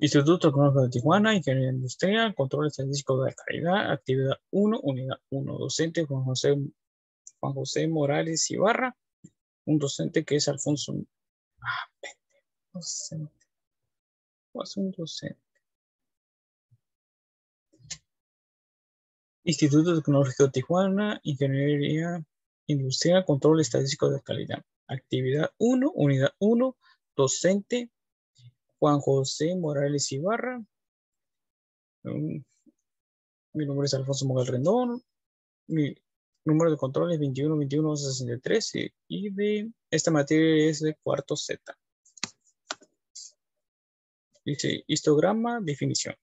Instituto Tecnológico de Tijuana, Ingeniería Industrial, Control Estadístico de Calidad, Actividad 1, Unidad 1. Docente Juan José Morales Ibarra. Un docente que es Alfonso. Docente. ¿Cuál es un docente? Instituto Tecnológico de Tijuana, Ingeniería Industrial, Control Estadístico de Calidad. Actividad 1, Unidad 1, docente Juan José Morales Ibarra. Mi nombre es Alfonso Mogal Rendón. Mi número de control es 21-21-63 y de esta materia es de cuarto Z. Dice histograma, definición.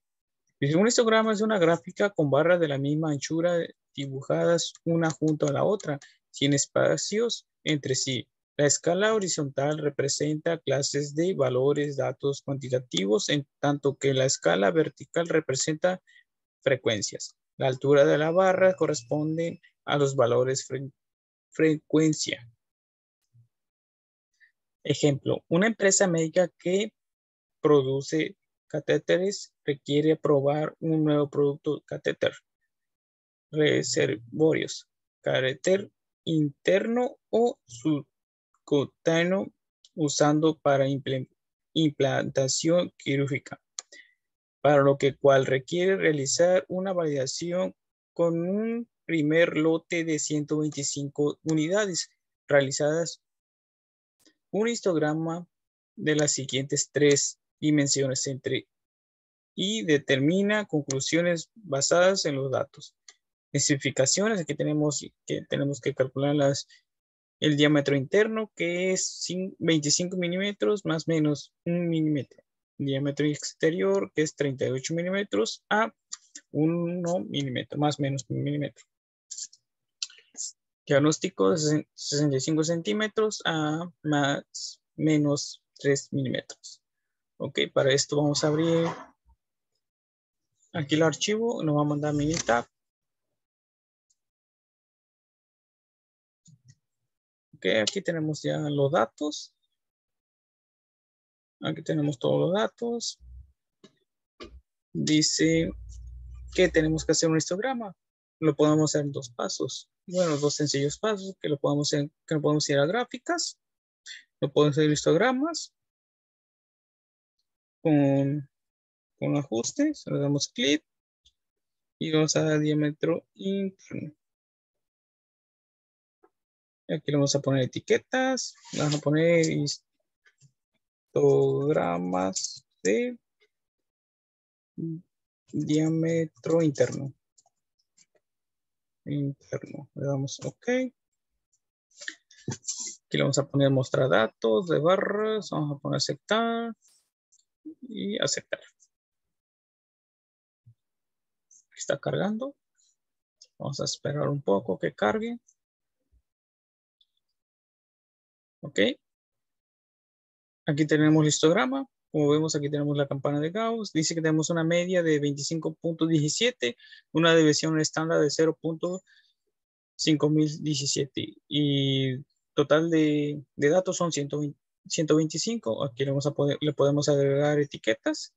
Dice, un histograma es una gráfica con barras de la misma anchura dibujadas una junto a la otra, sin espacios entre sí. La escala horizontal representa clases de valores, datos cuantitativos, en tanto que la escala vertical representa frecuencias. La altura de la barra corresponde a los valores frecuencia. Ejemplo, una empresa médica que produce catéteres requiere probar un nuevo producto catéter reservorios, catéter interno o subcutáneo usando para implantación quirúrgica, para lo cual requiere realizar una validación con un primer lote de 125 unidades realizadas un histograma de las siguientes tres dimensiones y determina conclusiones basadas en los datos. Especificaciones, aquí tenemos que calcular el diámetro interno, que es 25 milímetros más menos 1 milímetro. Diámetro exterior, que es 38 milímetros a 1 milímetro, más menos 1 milímetro. Diagnóstico de 65 centímetros a más menos 3 milímetros. Ok, para esto vamos a abrir aquí el archivo, nos va a mandar Minitab. Ok, aquí tenemos ya los datos. Aquí tenemos todos los datos. Dice que tenemos que hacer un histograma. Lo podemos hacer en dos pasos. Bueno, dos sencillos pasos que lo podemos hacer, que lo podemos ir a gráficas. Lo podemos hacer histogramas con ajustes. Le damos clic y vamos a dar diámetro interno. Aquí le vamos a poner etiquetas. Le vamos a poner histogramas de diámetro interno. Le damos OK. Aquí le vamos a poner mostrar datos de barras. Vamos a poner aceptar y aceptar. Está cargando. Vamos a esperar un poco que cargue. OK. Aquí tenemos el histograma. Como vemos, aquí tenemos la campana de Gauss. Dice que tenemos una media de 25.17, una desviación estándar de 0.5017 y total de datos son 125. Aquí le podemos agregar etiquetas.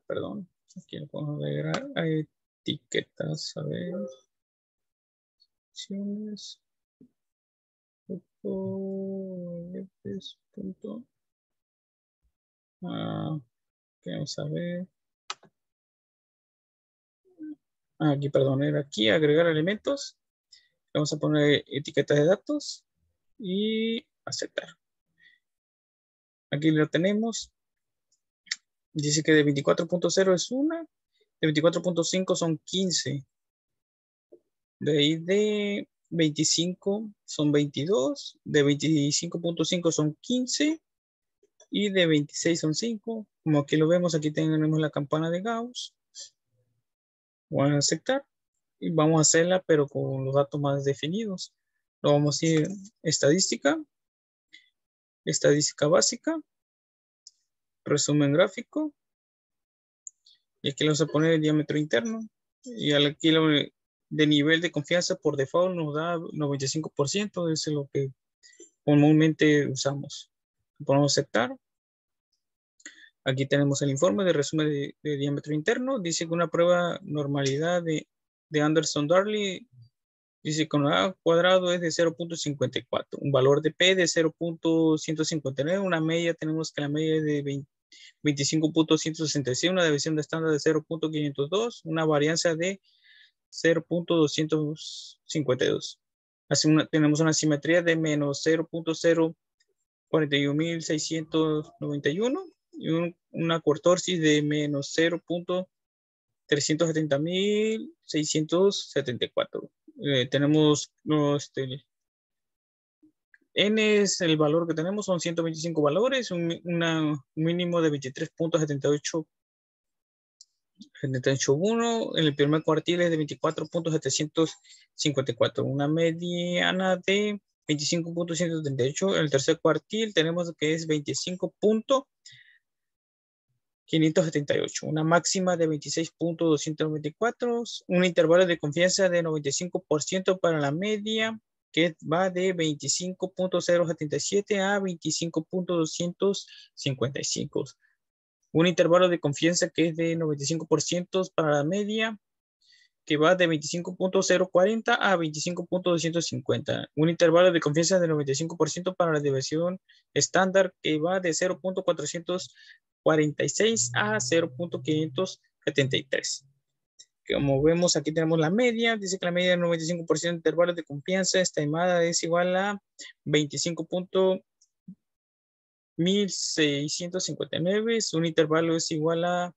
Perdón, aquí le podemos agregar etiquetas. A ver. Opciones. Vamos a ver. Aquí, perdón, era aquí agregar elementos. Vamos a poner etiquetas de datos y aceptar. Aquí lo tenemos. Dice que de 24.0 es una, de 24.5 son 15. De ahí de 25 son 22, de 25.5 son 15 y de 26 son 5. Como aquí lo vemos, aquí tenemos la campana de Gauss. Vamos a aceptar y vamos a hacerla pero con los datos más definidos. Lo vamos a ir estadística básica, resumen gráfico y aquí le vamos a poner el diámetro interno y aquí de nivel de confianza por default nos da 95%, eso es lo que comúnmente usamos. Ponemos aceptar. Aquí tenemos el informe de resumen de diámetro interno. Dice que una prueba normalidad de Anderson-Darley dice que un A cuadrado es de 0.54. Un valor de P de 0.159. Una media, tenemos que la media es de 25.166. Una deviación de estándar de 0.502. Una varianza de 0.252. Así tenemos una simetría de menos 0.041.691 y una cortorsis de menos 0.370.674. Tenemos N es el valor que tenemos, son 125 valores, un mínimo de 23.78. En el primer cuartil es de 24.754, una mediana de 25.138. En el tercer cuartil tenemos que es 25.578, una máxima de 26.294, un intervalo de confianza de 95% para la media, que va de 25.077 a 25.255. Un intervalo de confianza que es de 95% para la media, que va de 25.040 a 25.250. Un intervalo de confianza de 95% para la deviación estándar, que va de 0.446 a 0.573. Como vemos, aquí tenemos la media. Dice que la media del 95% de intervalos de confianza estimada es igual a 25.1659. Un intervalo es igual a,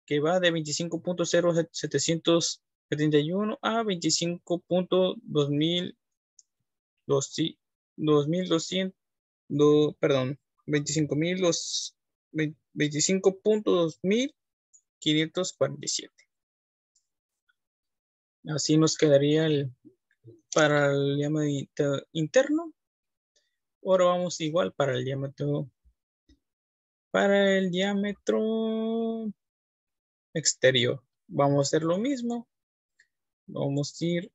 que va de 25.0771 a 25.2200, perdón, 25.2547. Así nos quedaría para el diámetro interno. Ahora vamos igual para el diámetro exterior. Vamos a hacer lo mismo. Vamos a ir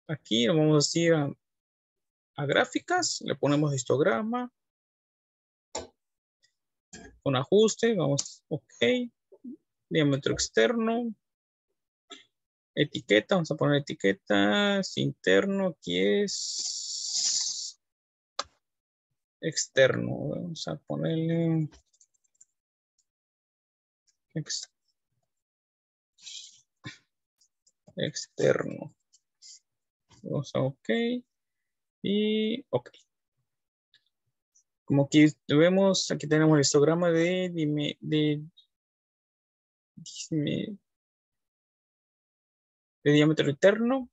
aquí, vamos a ir a gráficas, le ponemos histograma, con ajuste, vamos, ok, diámetro externo, etiqueta, vamos a poner etiquetas, interno, aquí es externo, vamos a ponerle externo, vamos a ok, y ok. Como aquí vemos, aquí tenemos el histograma de diámetro interno.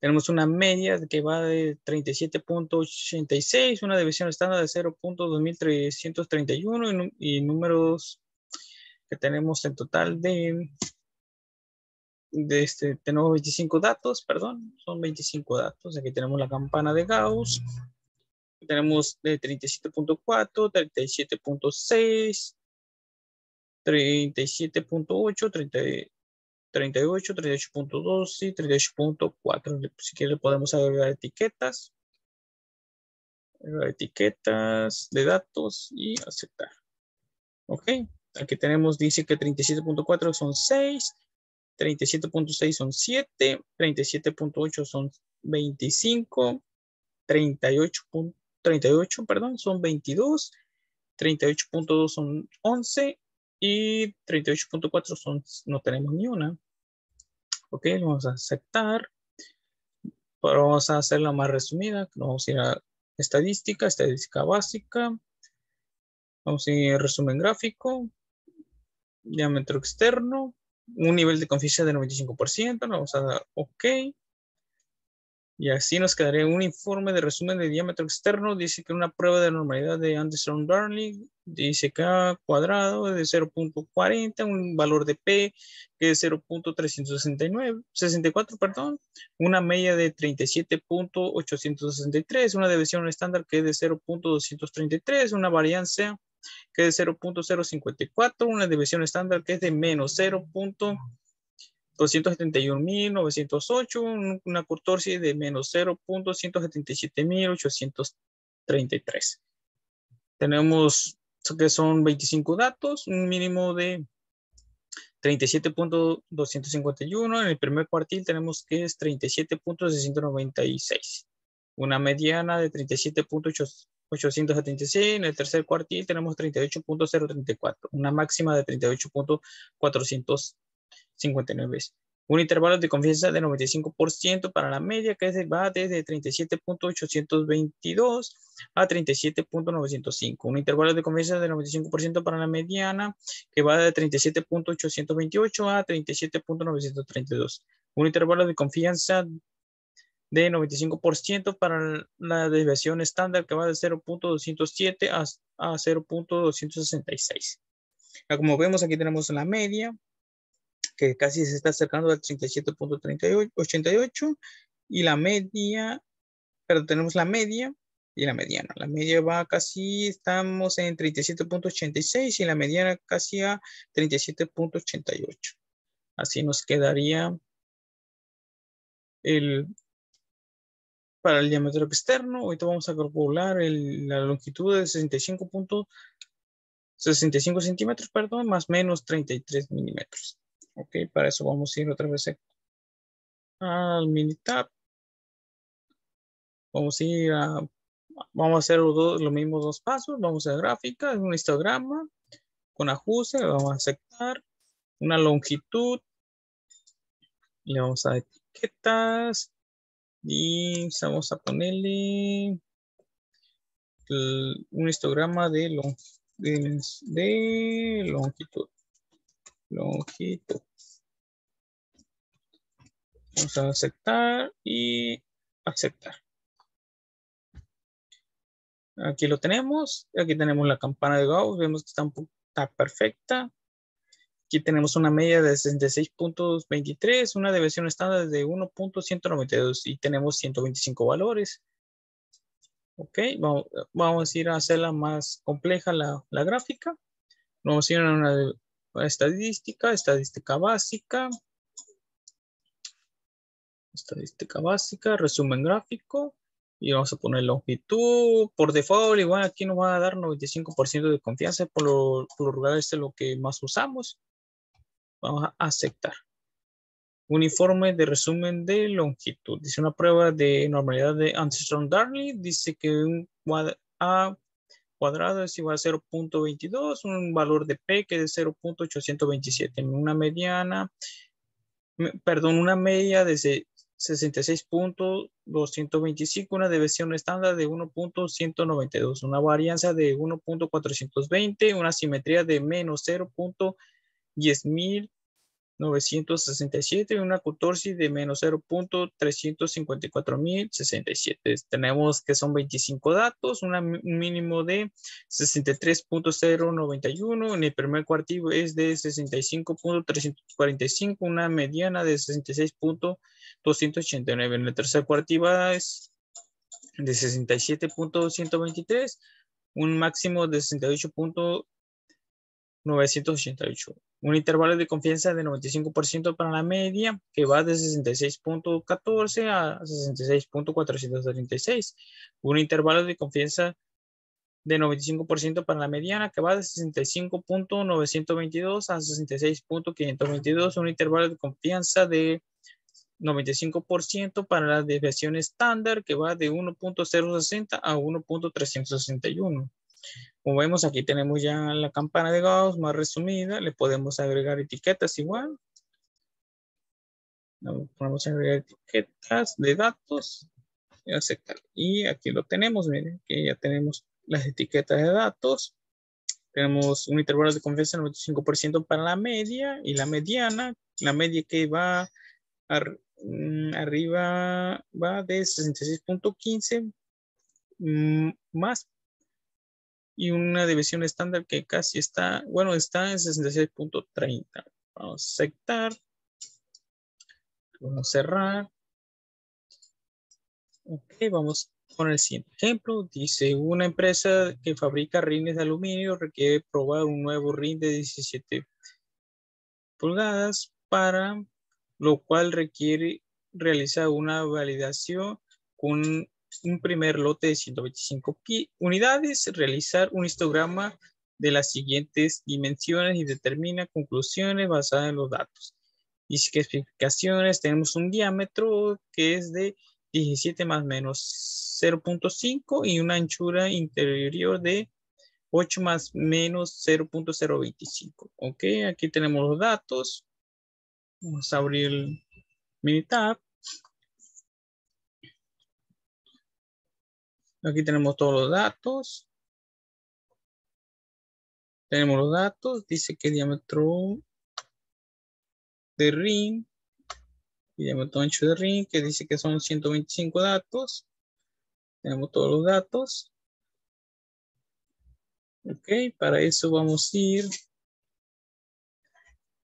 Tenemos una media que va de 37.86, una división estándar de 0.2331 y números que tenemos en total tenemos 25 datos, perdón, son 25 datos. Aquí tenemos la campana de Gauss. Tenemos de 37.4, 37.6, 37.8, 38, 38.2 y 38.4. Si quiere podemos agregar etiquetas de datos y aceptar. Ok, aquí tenemos, dice que 37.4 son 6, 37.6 son 7, 37.8 son 25, 38, perdón, son 22, 38.2 son 11 y 38.4 son, no tenemos ni una. Ok, vamos a aceptar. Pero vamos a hacerla más resumida. Vamos a ir a estadística básica. Vamos a ir a resumen gráfico, diámetro externo, un nivel de confianza de 95%. Vamos a dar OK. Y así nos quedaría un informe de resumen de diámetro externo. Dice que una prueba de normalidad de Anderson-Darling. Dice que A cuadrado es de 0.40, un valor de P que es 0.364, perdón. Una media de 37.863, una deviación estándar que es de 0.233, una varianza que es de 0.054, una deviación estándar que es de menos 0.271.908, una cortorsis de menos 0.177.833. Tenemos que son 25 datos, un mínimo de 37.251. En el primer cuartil tenemos que es 37.696. Una mediana de 37.876. En el tercer cuartil tenemos 38.034. Una máxima de 38.459. Un intervalo de confianza de 95% para la media, que va desde 37.822 a 37.905. Un intervalo de confianza de 95% para la mediana, que va de 37.828 a 37.932. Un intervalo de confianza de 95% para la desviación estándar, que va de 0.207 a 0.266. Como vemos, aquí tenemos la media, que casi se está acercando al 37.88, y la media, pero tenemos la media y la mediana. La media va casi, estamos en 37.86 y la mediana casi a 37.88. Así nos quedaría para el diámetro externo. Ahorita vamos a calcular la longitud de 65 centímetros, perdón, más menos 33 milímetros. Ok, para eso vamos a ir otra vez al Minitab. Vamos a ir vamos a hacer los mismos dos pasos. Vamos a gráfica, un histograma con ajuste. Vamos a aceptar una longitud. Le vamos a dar etiquetas y vamos a ponerle un histograma de longitud. Vamos a aceptar y aceptar. Aquí lo tenemos. Aquí tenemos la campana de Gauss. Vemos que está perfecta. Aquí tenemos una media de 66.23, una deviación estándar de 1.192 y tenemos 125 valores. Ok, vamos a ir a hacerla más compleja la gráfica. Vamos a ir a una estadística básica, resumen gráfico. Y vamos a poner longitud. Por default, igual aquí nos va a dar 95% de confianza. Por lo regular, este es lo que más usamos. Vamos a aceptar. Uniforme de resumen de longitud. Dice una prueba de normalidad de Armstrong-Darnley. Dice que un A cuadrado es igual a 0.22. Un valor de P que es de 0.827. Una mediana, perdón, una media de 66.225, una deviación estándar de 1.192, una varianza de 1.420, una simetría de menos 0.10967 y una cutorsis de menos 0.354.067. Tenemos que son 25 datos, un mínimo de 63.091. En el primer cuartil es de 65.345, una mediana de 66.289. En el tercer cuartil es de 67.123, un máximo de 68.988. Un intervalo de confianza de 95% para la media, que va de 66.14 a 66.436. Un intervalo de confianza de 95% para la mediana, que va de 65.922 a 66.522. Un intervalo de confianza de 95% para la desviación estándar, que va de 1.060 a 1.361. Como vemos, aquí tenemos ya la campana de Gauss más resumida. Le podemos agregar etiquetas igual. Podemos agregar etiquetas de datos y aceptar. Y aquí lo tenemos, miren, que ya tenemos las etiquetas de datos. Tenemos un intervalo de confianza del 95% para la media y la mediana. La media que va arriba va de 66.15 más, y una división estándar que casi está, bueno, está en 66.30. Vamos a aceptar. Vamos a cerrar. Ok, vamos con el siguiente ejemplo. Dice, una empresa que fabrica rines de aluminio requiere probar un nuevo rin de 17 pulgadas, para lo cual requiere realizar una validación con un primer lote de 125 unidades, realizar un histograma de las siguientes dimensiones y determina conclusiones basadas en los datos. Dice que especificaciones, tenemos un diámetro que es de 17 más menos 0.5 y una anchura interior de 8 más menos 0.025. Ok, aquí tenemos los datos. Vamos a abrir el Minitab. Aquí tenemos todos los datos. Tenemos los datos. Dice que diámetro de ring y diámetro ancho de ring, que dice que son 125 datos. Tenemos todos los datos. Ok, para eso vamos a ir.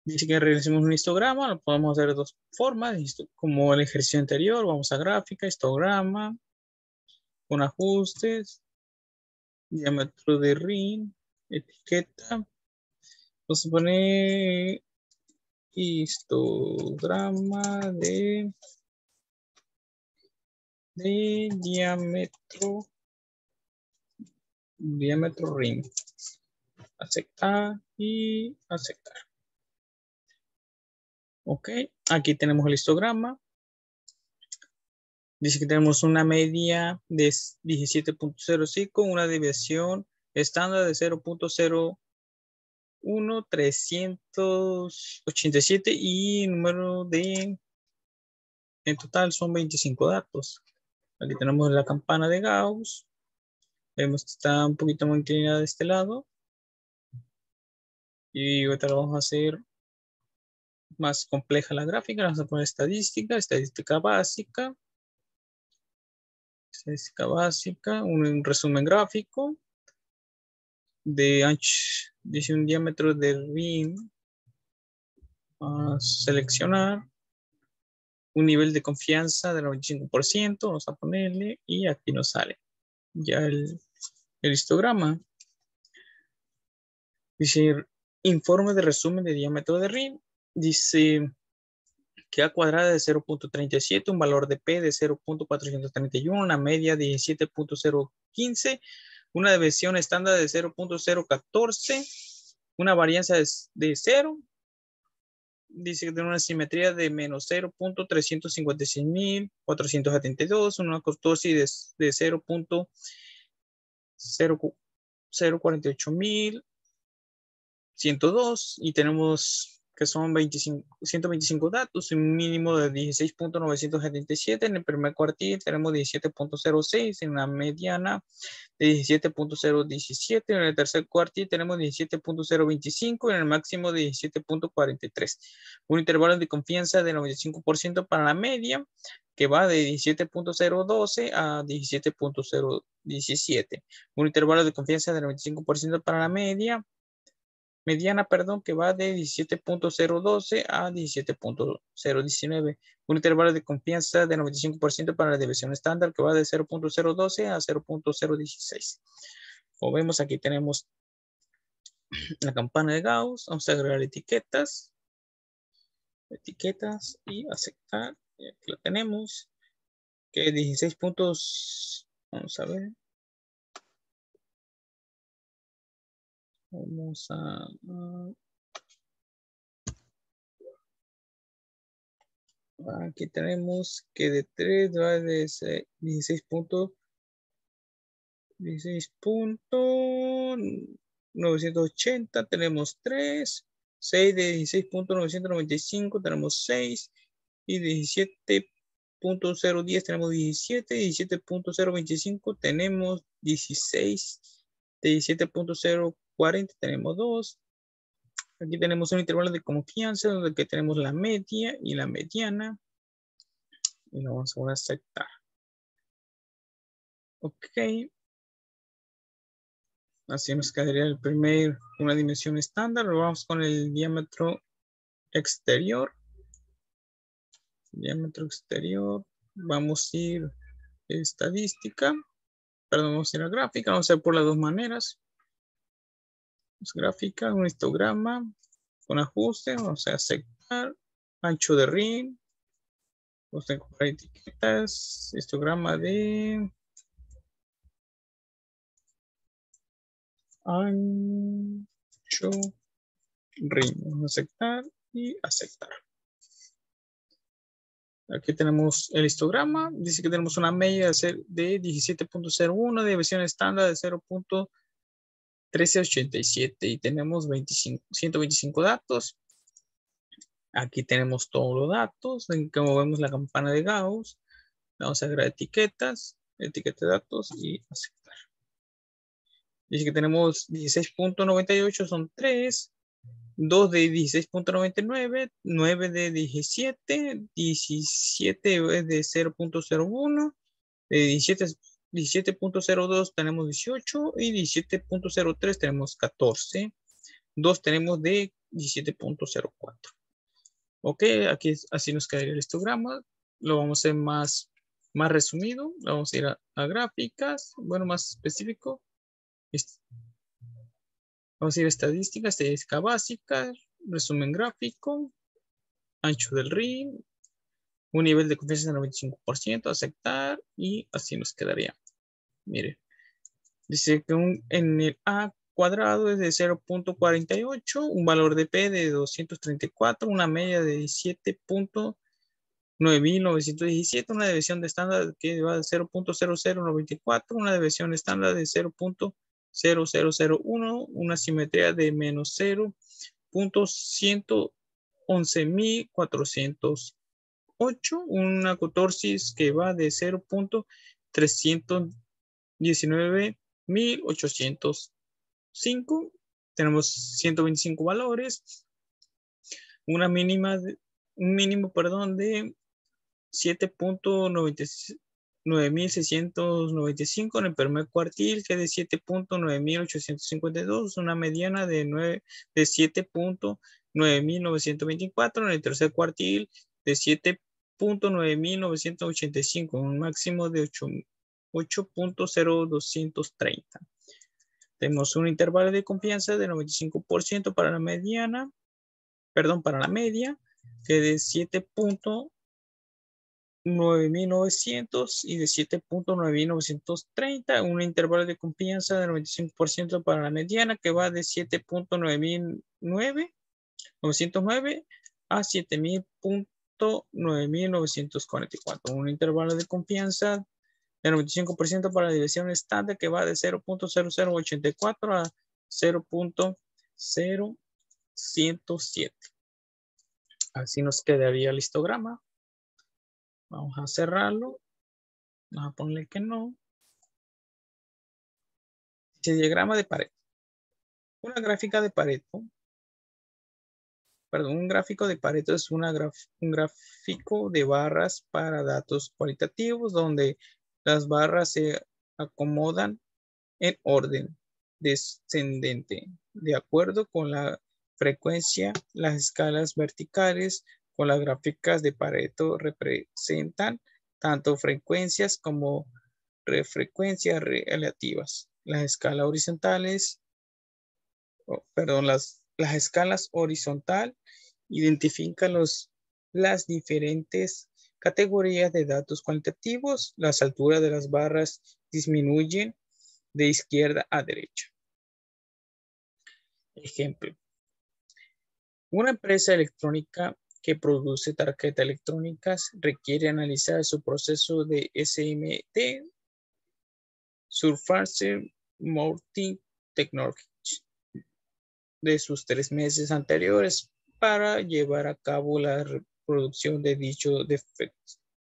Dice que realicemos un histograma. Lo podemos hacer de dos formas, como el ejercicio anterior. Vamos a gráfica, histograma, con ajustes, diámetro de ring, etiqueta. Vamos a poner histograma de diámetro ring. Aceptar y aceptar. Ok, aquí tenemos el histograma. Dice que tenemos una media de 17.05, una desviación estándar de 0.01387 y número de, en total son 25 datos. Aquí tenemos la campana de Gauss. Vemos que está un poquito más inclinada de este lado. Y ahorita lo vamos a hacer más compleja la gráfica. Vamos a poner estadística básica. Estadística básica, un resumen gráfico de ancho, dice un diámetro de ring a seleccionar, un nivel de confianza del 95%, vamos a ponerle y aquí nos sale ya el histograma. Dice informe de resumen de diámetro de ring, dice que A cuadrada de 0.37, un valor de P de 0.431, una media de 17.015, una desviación estándar de 0.014, una varianza de 0, dice que tiene una simetría de menos 0.356.472, una cortosis de 0.048.102 y tenemos que son 125 datos, un mínimo de 16.977. En el primer cuartil tenemos 17.06, en la mediana de 17.017, en el tercer cuartil tenemos 17.025, en el máximo de 17.43. Un intervalo de confianza del 95% para la media, que va de 17.012 a 17.017. Un intervalo de confianza del 95% para la mediana, que va de 17.012 a 17.019. Un intervalo de confianza de 95% para la desviación estándar, que va de 0.012 a 0.016. Como vemos, aquí tenemos la campana de Gauss. Vamos a agregar etiquetas y aceptar. Y aquí lo tenemos, que 16 puntos. Vamos a ver. Vamos a aquí tenemos que de 3 va de 16 puntos. 16.980 tenemos 3, 6 de 16.995 tenemos 6 y 17.010 tenemos 17, 17.025 tenemos 16, de 17.040 tenemos 2. Aquí tenemos un intervalo de confianza donde que tenemos la media y la mediana y lo vamos a aceptar. Ok. Así nos quedaría el primer, una dimensión estándar. Vamos con el diámetro exterior. Diámetro exterior. Vamos a ir a estadística. Perdón, vamos a ir a gráfica. Vamos a ir por las dos maneras. Gráfica, un histograma con ajuste. Vamos a aceptar. Ancho de ring. Vamos a comprar etiquetas. Histograma de RIM. Vamos a aceptar y aceptar. Aquí tenemos el histograma. Dice que tenemos una media de 17.01 de versión estándar de 0.1387 y tenemos 125 datos. Aquí tenemos todos los datos. Como vemos la campana de Gauss. Vamos a agregar etiquetas, etiqueta de datos y aceptar. Dice que tenemos 16.98 son 3. 2 de 16.99, 9 de 17, 17 es de 0.01, de 17.02 tenemos 18 y 17.03 tenemos 14. 2 tenemos de 17.04. Ok, aquí así nos quedaría el histograma. Lo vamos a hacer más resumido. Vamos a ir a gráficas, bueno, más específico. Vamos a ir a estadística básica, resumen gráfico, ancho del RIM, un nivel de confianza de 95%, aceptar y así nos quedaría. Mire, dice que en el A cuadrado es de 0.48, un valor de P de 234, una media de 17.9917, una deviación de estándar que va de 0.0094, una deviación estándar de 0.0001, una simetría de menos 0.111.408, una cotorsis que va de 0.319.805. Tenemos 125 valores, una mínima de, un mínimo, perdón, de 7.99695 en el primer cuartil, que es de 7.9852, una mediana de 7.9924 en el tercer cuartil, de 7.9985, un máximo de 8.0230. Tenemos un intervalo de confianza de 95% para la mediana, perdón, para la media, que de 7.9900 y de 7.9930, un intervalo de confianza de 95% para la mediana que va de 7.909 a 7.9944, un intervalo de confianza de 95% para la división estándar que va de 0.0084 a 0.0107. Así nos quedaría el histograma. Vamos a cerrarlo. Vamos a ponerle que no. El diagrama de Pareto. Una gráfica de Pareto. Perdón, un gráfico de Pareto es un gráfico de barras para datos cualitativos donde las barras se acomodan en orden descendente de acuerdo con la frecuencia. Las escalas verticales con las gráficas de Pareto representan tanto frecuencias como frecuencias relativas. Las escalas horizontales, las escalas horizontal identifican las diferentes categorías de datos cuantitativos. Las alturas de las barras disminuyen de izquierda a derecha. Ejemplo. Una empresa electrónica que produce tarjetas electrónicas requiere analizar su proceso de SMT, Surface Mounting Technology, de sus 3 meses anteriores para llevar a cabo la reproducción de dichos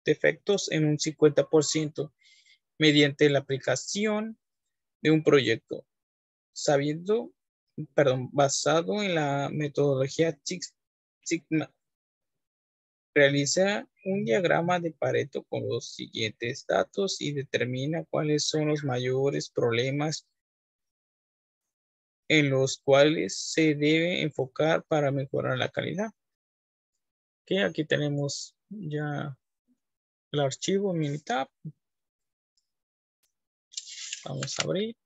defectos en un 50% mediante la aplicación de un proyecto, basado en la metodología Six Sigma. Realiza un diagrama de Pareto con los siguientes datos y determina cuáles son los mayores problemas en los cuales se debe enfocar para mejorar la calidad. Okay, aquí tenemos ya el archivo Minitab. Vamos a abrir.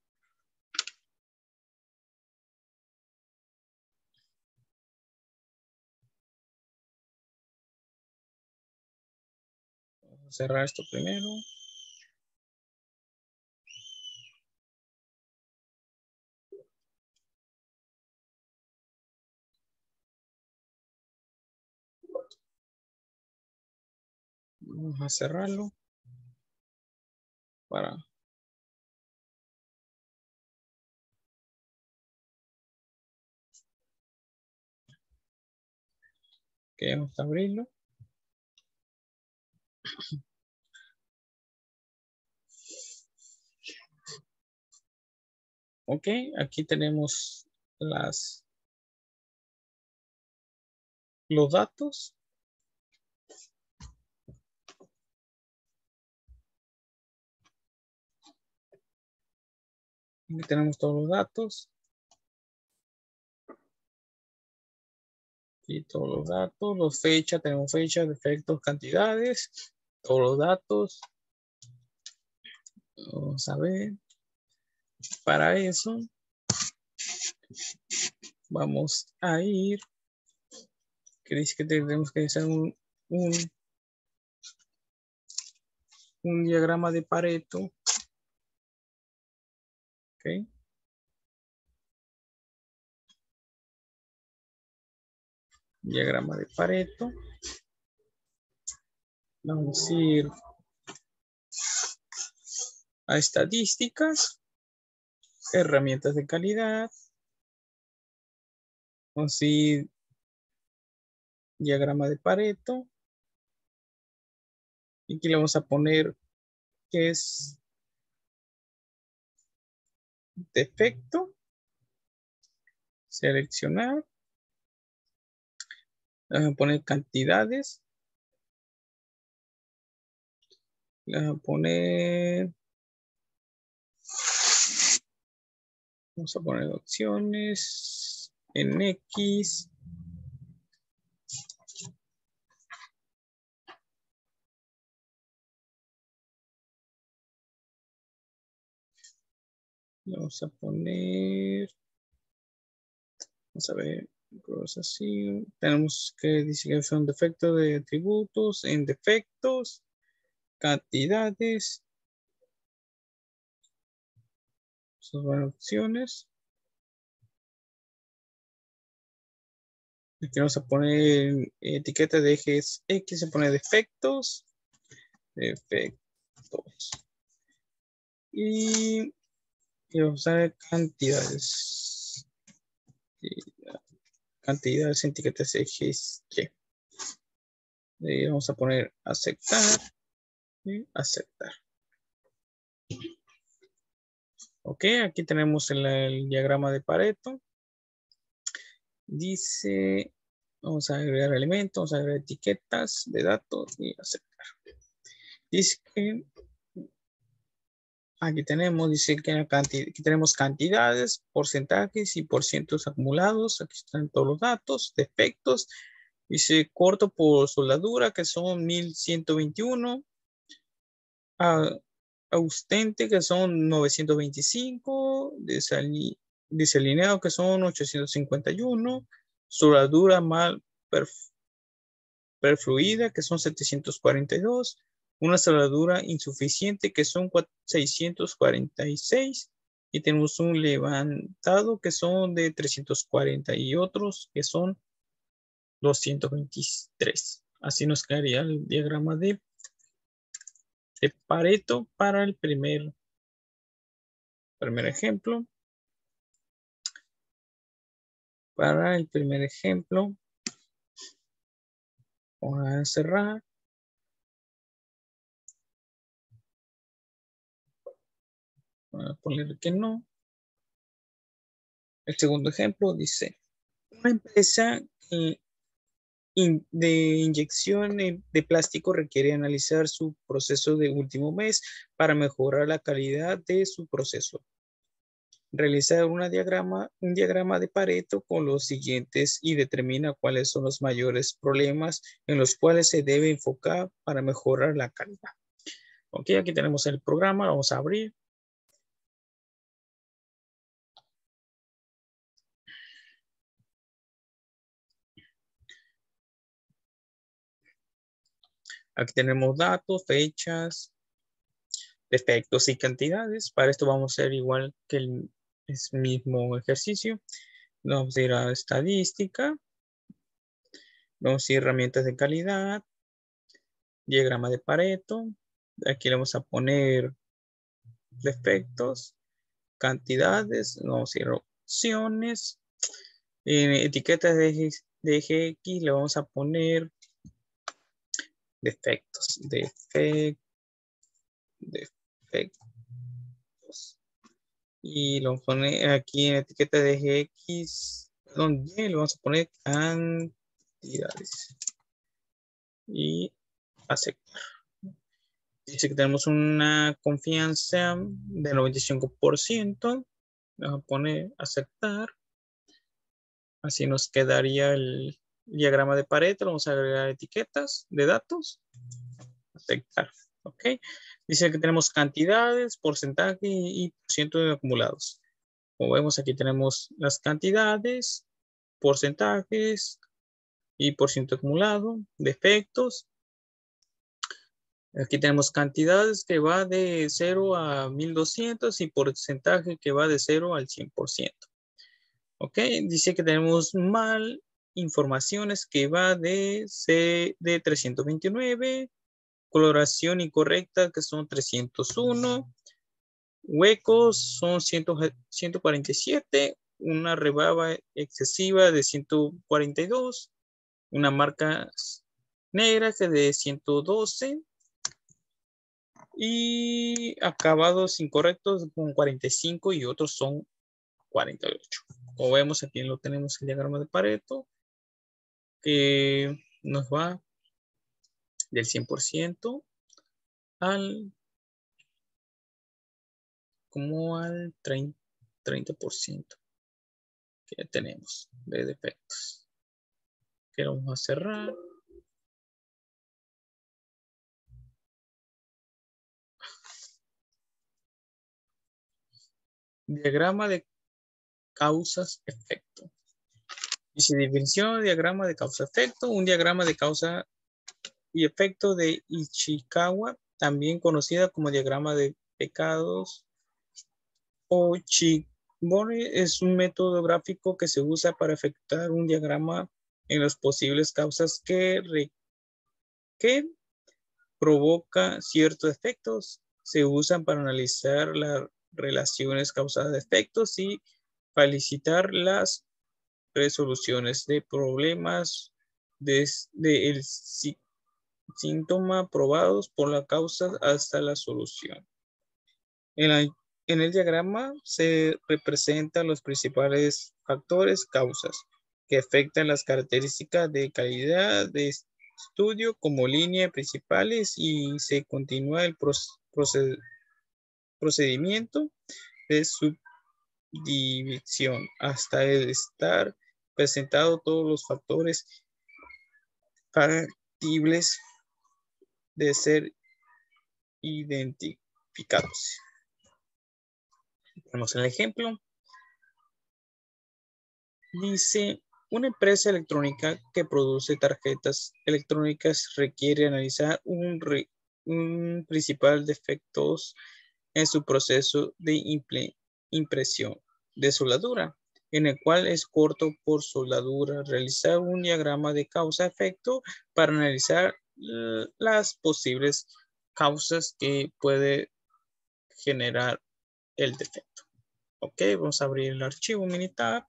Vamos a cerrar esto primero. Vamos a cerrarlo para que vamos a abrirlo. Ok, aquí tenemos los datos. Aquí tenemos todos los datos. Y todos los datos, los fechas, tenemos fechas, defectos, cantidades, todos los datos. Vamos a ver. Para eso vamos a ir. Que dice que tenemos que hacer un diagrama de Pareto. Ok. Diagrama de Pareto. Vamos a ir a estadísticas, herramientas de calidad. Vamos a ir diagrama de Pareto. Y aquí le vamos a poner que es defecto. Seleccionar. Vamos a poner cantidades. Vamos a poner. Vamos a poner opciones en X. Vamos a poner. Vamos a ver. Cosas así. Tenemos que decir que son defectos de atributos en defectos. Cantidades. Esas son opciones. Aquí vamos a poner etiqueta de ejes X, se pone defectos. Defectos. Y vamos a ver cantidades. Cantidades en etiquetas ejes Y. Vamos a poner aceptar. Y aceptar. Ok, aquí tenemos el diagrama de Pareto. Dice, vamos a agregar elementos, vamos a agregar etiquetas de datos y aceptar. Dice que aquí tenemos, dice que aquí tenemos cantidades, porcentajes y porcientos acumulados. Aquí están todos los datos, defectos. Dice corto por soldadura, que son 1121. Ausente, que son 925. Desalineado, que son 851. Soldadura mal perfluida, que son 742. Una soldadura insuficiente, que son 646. Y tenemos un levantado, que son de 340 y otros, que son 223. Así nos quedaría el diagrama de Pareto para el primer ejemplo. Para el primer ejemplo, vamos a cerrar. Voy a poner que no. El segundo ejemplo dice, una empresa de inyección de plástico requiere analizar su proceso de último mes para mejorar la calidad de su proceso. Realiza un diagrama de Pareto con los siguientes y determina cuáles son los mayores problemas en los cuales se debe enfocar para mejorar la calidad. Ok, aquí tenemos el programa, vamos a abrir. Aquí tenemos datos, fechas, defectos y cantidades. Para esto vamos a hacer igual que el mismo ejercicio. Vamos a ir a estadística. Vamos a ir a herramientas de calidad. diagrama de Pareto. Aquí le vamos a poner defectos, cantidades, vamos a ir a opciones. En etiquetas de eje X le vamos a poner defectos, defectos. Y lo pone aquí en etiqueta de eje X, perdón, Y, le vamos a poner cantidades. Y aceptar. Dice que tenemos una confianza de 95%. Vamos a poner aceptar. Así nos quedaría el diagrama de Pareto. Vamos a agregar etiquetas de datos. Aceptar. Ok. Dice que tenemos cantidades, porcentaje y por ciento de acumulados. Como vemos, aquí tenemos las cantidades, porcentajes y por ciento acumulado, defectos. Aquí tenemos cantidades que va de 0 a 1200 y porcentaje que va de 0 al 100%. Ok, dice que tenemos mal informaciones que va de 329, coloración incorrecta que son 301, huecos son 147, una rebaba excesiva de 142, una marca negra que de 112 y acabados incorrectos con 45 y otros son 48. Como vemos aquí lo tenemos el diagrama de Pareto que nos va del 100% al como al 30% que tenemos de defectos. Que vamos a cerrar. Diagrama de causas-efecto. Dice definición, diagrama de causa-efecto, un diagrama de causa y efecto de Ichikawa, también conocida como diagrama de pecados o Shibori, es un método gráfico que se usa para efectuar un diagrama en las posibles causas que provoca ciertos efectos. Se usan para analizar las relaciones causadas de efectos y facilitar las resoluciones de problemas desde el síntoma probados por la causa hasta la solución. En el diagrama se representan los principales factores, causas, que afectan las características de calidad de estudio como líneas principales y se continúa el procedimiento de subdivisión hasta el estar presentado todos los factores factibles de ser identificados. Tenemos el ejemplo. Dice, una empresa electrónica que produce tarjetas electrónicas requiere analizar un principal defectos en su proceso de impresión de soldadura, en el cual es corto por soldadura. Realizar un diagrama de causa-efecto para analizar las posibles causas que puede generar el defecto. Ok, vamos a abrir el archivo Minitab.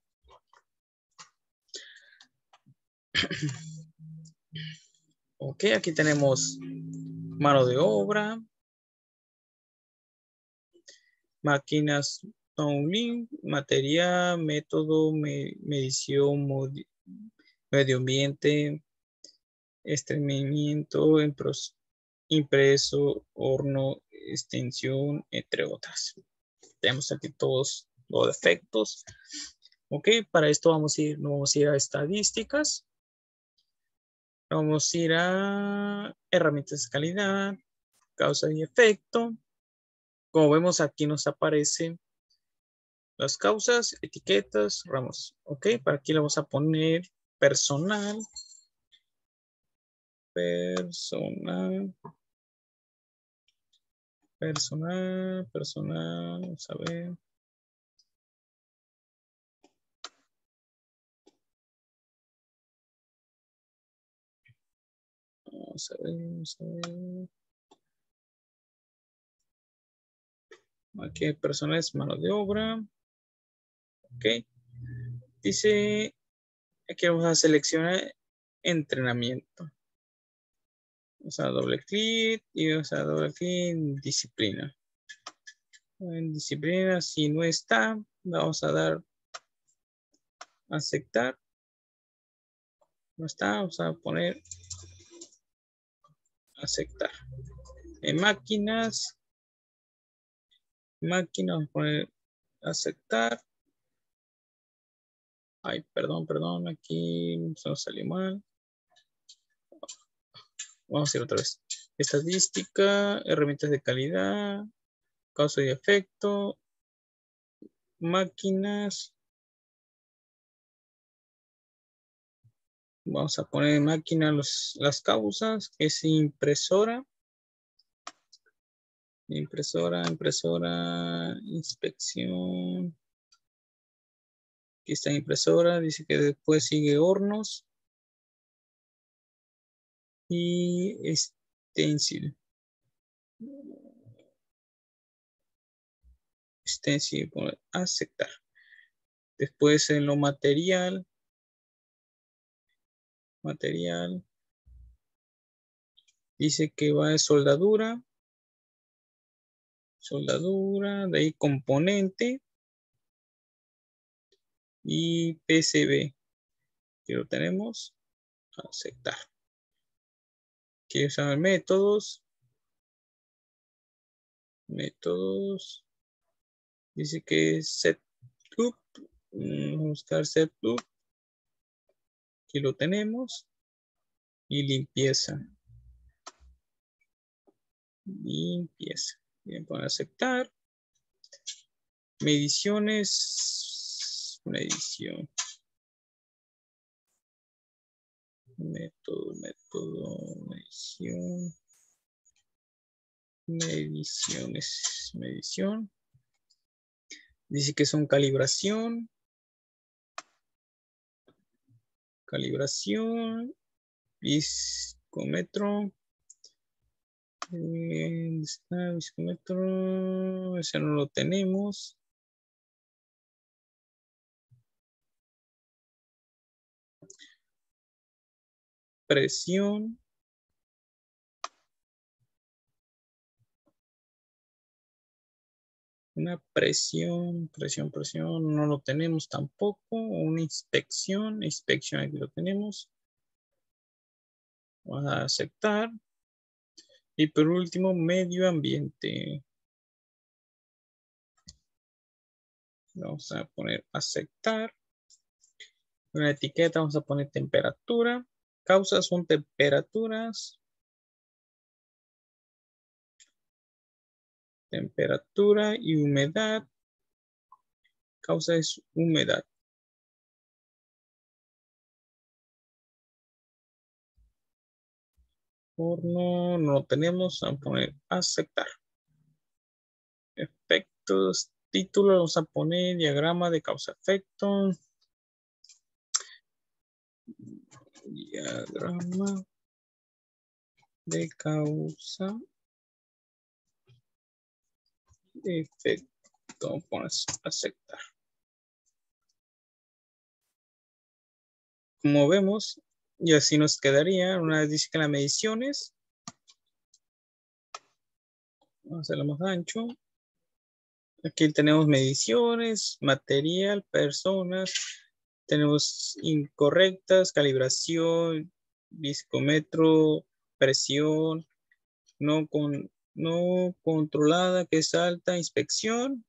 Ok, aquí tenemos mano de obra, máquinas Townlink, material, método, medición, medio ambiente, estreñimiento, impreso, horno, extensión, entre otras. Tenemos aquí todos los defectos. Ok, para esto vamos a ir a estadísticas. Vamos a ir a herramientas de calidad, causa y efecto. Como vemos aquí nos aparecen las causas, etiquetas, ramos. Ok, para aquí le vamos a poner personal. Personal. Vamos a ver. Vamos a ver, vamos a ver. Aquí hay personas, mano de obra. Ok. Dice, aquí vamos a seleccionar entrenamiento. Vamos a dar doble clic y vamos a dar doble clic en disciplina. En disciplina, si no está, vamos a dar aceptar. No está, vamos a poner aceptar. En máquinas, vamos a poner aceptar. Ay, perdón, aquí se nos salió mal. Vamos a ir otra vez. Estadística, herramientas de calidad, causa y efecto, máquinas. Vamos a poner en máquina las causas, que es impresora. Impresora, inspección. Aquí está impresora, dice que después sigue hornos. Y stencil. Stencil, aceptar. Después en lo material. Dice que va de soldadura. De ahí componente. Y PCB. Que lo tenemos. Aceptar. Quiero usar métodos. Dice que setup. Vamos a buscar setup. Aquí lo tenemos. Y limpieza. Bien, para aceptar. Mediciones. Medición. Método, medición. Medición. Dice que son calibración. Viscómetro. ¿Dónde está viscómetro? Ese no lo tenemos. Presión. Una presión, no lo tenemos tampoco. Una inspección, aquí lo tenemos. Vamos a aceptar. Y por último, medio ambiente. Vamos a poner aceptar. Una etiqueta vamos a poner temperatura. Causas son temperaturas. Temperatura y humedad. Causa es humedad. Horno no lo tenemos. Vamos a poner aceptar. Efectos. Título vamos a poner diagrama de causa-efecto. Diagrama de causa efecto. Vamos a aceptar. Como vemos, y así nos quedaría. Una vez dice que las mediciones. Vamos a hacerlo más ancho. Aquí tenemos mediciones, material, personas. Tenemos incorrectas, calibración, viscómetro, presión, no controlada, que es alta, inspección.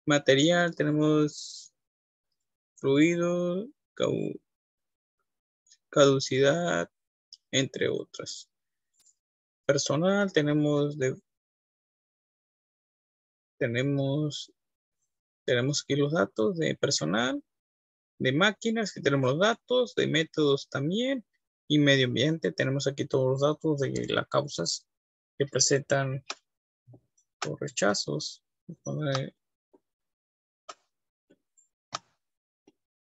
Material, tenemos fluido, caducidad, entre otras. Personal, tenemos aquí los datos de personal, de máquinas, que tenemos los datos, de métodos también, y medio ambiente, tenemos aquí todos los datos de las causas que presentan los rechazos.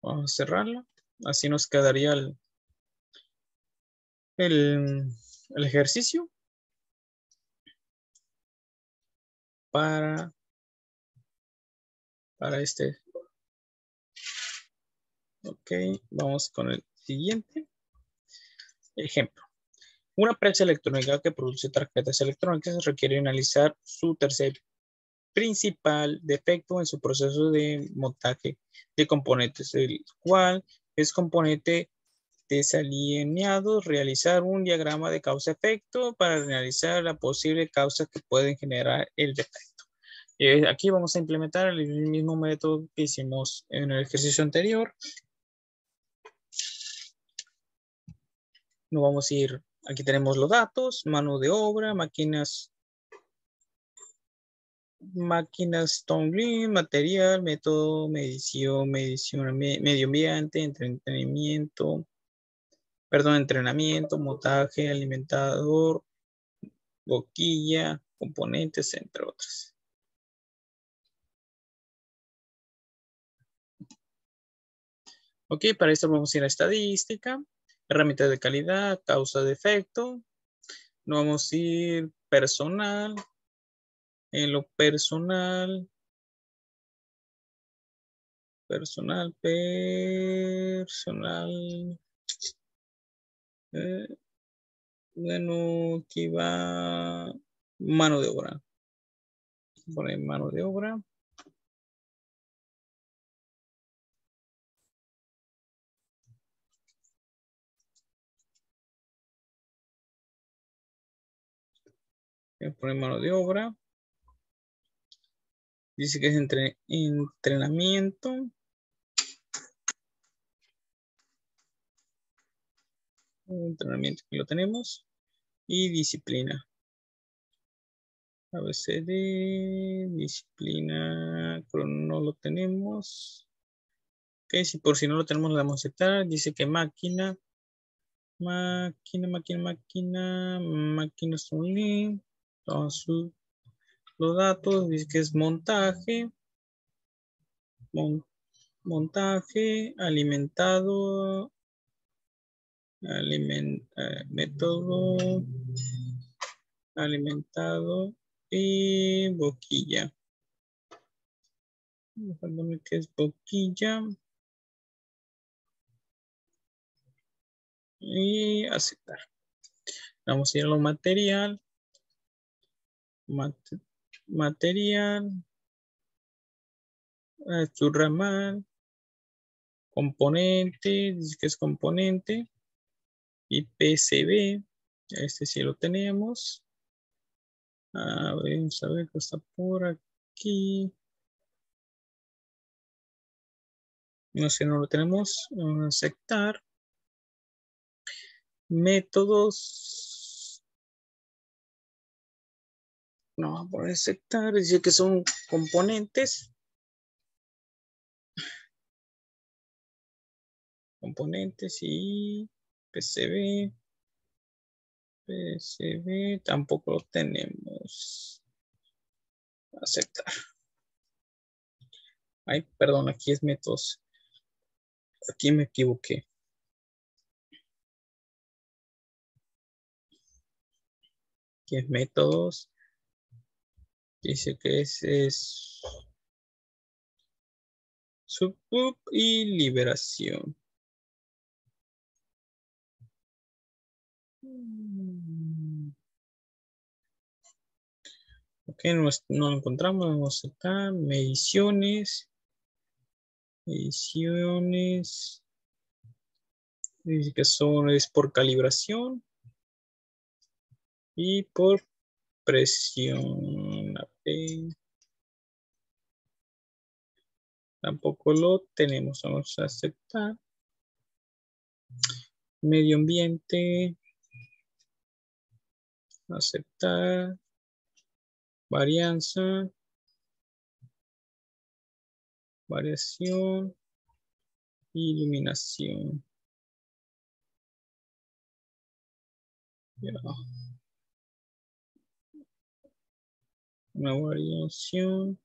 Vamos a cerrarla. Así nos quedaría el ejercicio para este. Ok, vamos con el siguiente ejemplo. Una empresa electrónica que produce tarjetas electrónicas requiere analizar su tercer principal defecto en su proceso de montaje de componentes, el cual es componente desalineado, realizar un diagrama de causa-efecto para analizar la posible causa que pueden generar el defecto. Aquí vamos a implementar el mismo método que hicimos en el ejercicio anterior. Nos vamos a ir, aquí tenemos los datos, mano de obra, máquinas Tongling, material, método, medición, medio ambiente, entrenamiento, montaje, alimentador, boquilla, componentes, entre otras. Ok, para esto vamos a ir a estadística, herramientas de calidad, causa de efecto. Nos vamos a ir personal. En lo personal, bueno, aquí va mano de obra. Poner mano de obra. Voy a poner mano de obra. Dice que es entrenamiento. Entrenamiento que lo tenemos. Y disciplina. ABCD, disciplina, no lo tenemos. Ok, si por si no lo tenemos, le vamos a aceptar. Dice que máquina son link. Todos los datos. Dice que es montaje. Montaje, alimentado, método, alimentado y boquilla. Perdón, que es boquilla. Y aceptar. Vamos a ir a lo material. Material. Su ramal. Componente. Dice que es componente. Y PCB. Este sí lo tenemos. Vamos a ver qué está por aquí. No sé, no lo tenemos. Vamos a aceptar. Métodos. No, vamos a poner aceptar. Dice que son componentes. Componentes y PCB. PCB tampoco lo tenemos. Aceptar. Ay, perdón, aquí es métodos. Aquí me equivoqué. Aquí es métodos. Dice que es subgroup y liberación. Ok, no lo encontramos. Vamos a aceptar. Mediciones. Dice que es por calibración y por presión. Tampoco lo tenemos. Vamos a aceptar. Medio ambiente. Aceptar. Varianza. Variación. Iluminación. Ya. Una variación.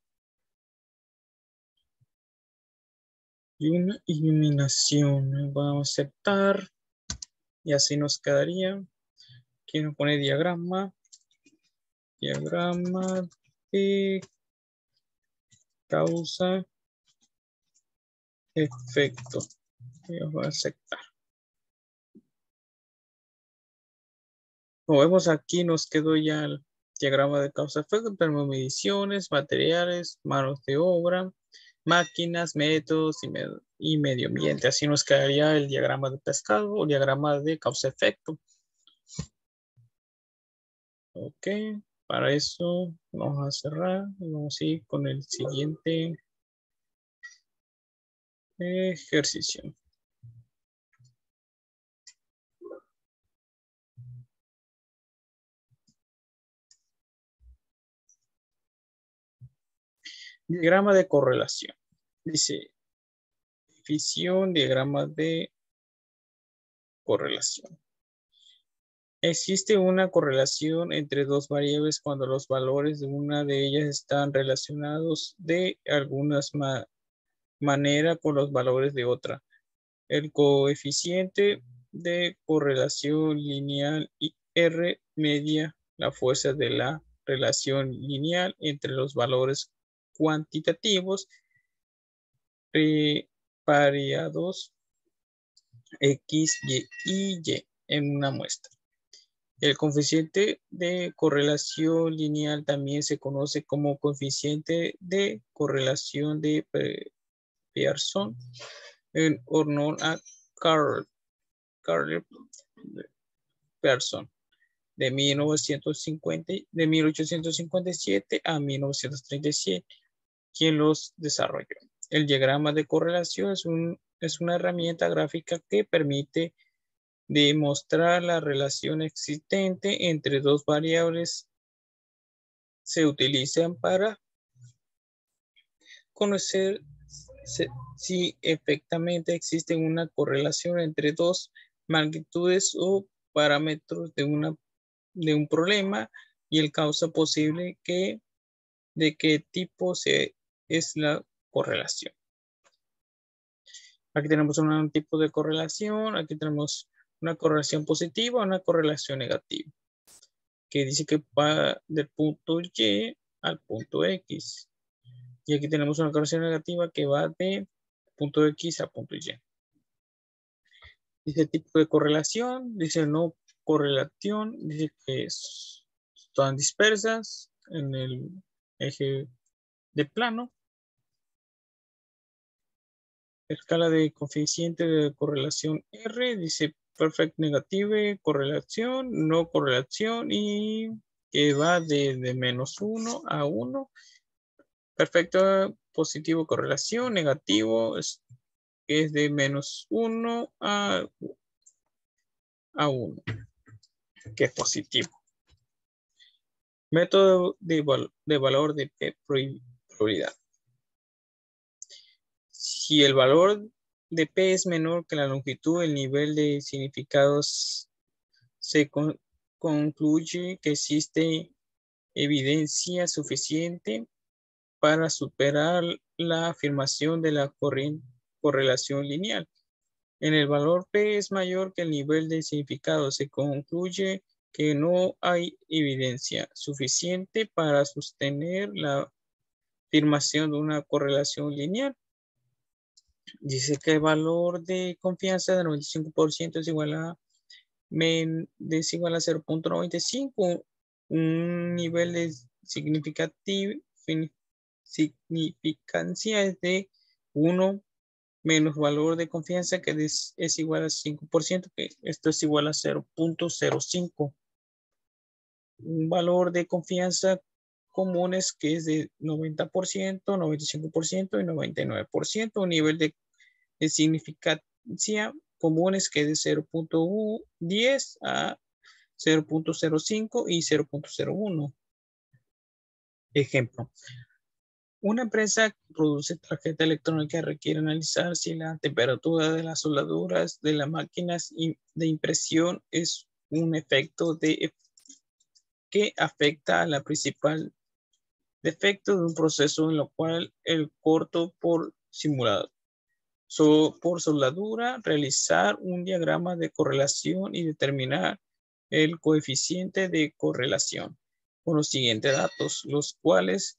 Y una iluminación. Vamos a aceptar. Y así nos quedaría. Aquí nos pone diagrama de causa efecto. Voy a aceptar. Como vemos aquí nos quedó ya el diagrama de causa-efecto. Tenemos mediciones, materiales, manos de obra, máquinas, métodos y medio ambiente. Así nos quedaría el diagrama de pescado o diagrama de causa-efecto. Ok, para eso vamos a cerrar y vamos a ir con el siguiente ejercicio. Diagrama de correlación. Dice, fisión, diagrama de correlación. Existe una correlación entre dos variables cuando los valores de una de ellas están relacionados de alguna manera con los valores de otra. El coeficiente de correlación lineal R media la fuerza de la relación lineal entre los valores cuantitativos pareados X, Y en una muestra. El coeficiente de correlación lineal también se conoce como coeficiente de correlación de Pearson en honor a Carl Pearson de 1857 a 1937, quien los desarrolló. El diagrama de correlación es una herramienta gráfica que permite demostrar la relación existente entre dos variables. Se utilizan para conocer si efectivamente existe una correlación entre dos magnitudes o parámetros de un problema y el causa posible de qué tipo es la correlación. Aquí tenemos un tipo de correlación, aquí tenemos una correlación positiva, una correlación negativa, que dice que va del punto Y al punto X. Y aquí tenemos una correlación negativa que va de punto X a punto Y. Dice tipo de correlación, dice no correlación, dice que están dispersas en el eje de plano. Escala de coeficiente de correlación R, dice perfect negative, correlación, no correlación y que va de -1 a 1. Perfecto positivo correlación, negativo es de -1 a 1, que es positivo. Método de valor de probabilidad. Si el valor de P es menor que la longitud, el nivel de significados se concluye que existe evidencia suficiente para superar la afirmación de la correlación lineal. En el valor P es mayor que el nivel de significado, se concluye que no hay evidencia suficiente para sostener la afirmación de una correlación lineal. Dice que el valor de confianza de 95% es igual a 0.95. Un nivel de significancia es de 1 menos valor de confianza que es igual a 5%, que esto es igual a 0.05. Un valor de confianza comunes que es de 90%, 95% y 99%. Un nivel de significancia comunes que es de 0.10 a 0.05 y 0.01. Ejemplo. Una empresa que produce tarjeta electrónica requiere analizar si la temperatura de las soldaduras de las máquinas de impresión es un efecto que afecta a la principal defecto de un proceso en lo cual el corto por simulado. Por soldadura, realizar un diagrama de correlación y determinar el coeficiente de correlación con los siguientes datos, los cuales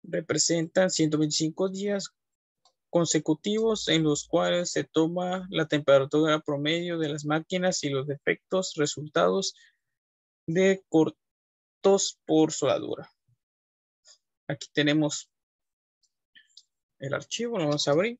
representan 125 días consecutivos en los cuales se toma la temperatura promedio de las máquinas y los defectos resultados de cortos por soldadura. Aquí tenemos el archivo, lo vamos a abrir.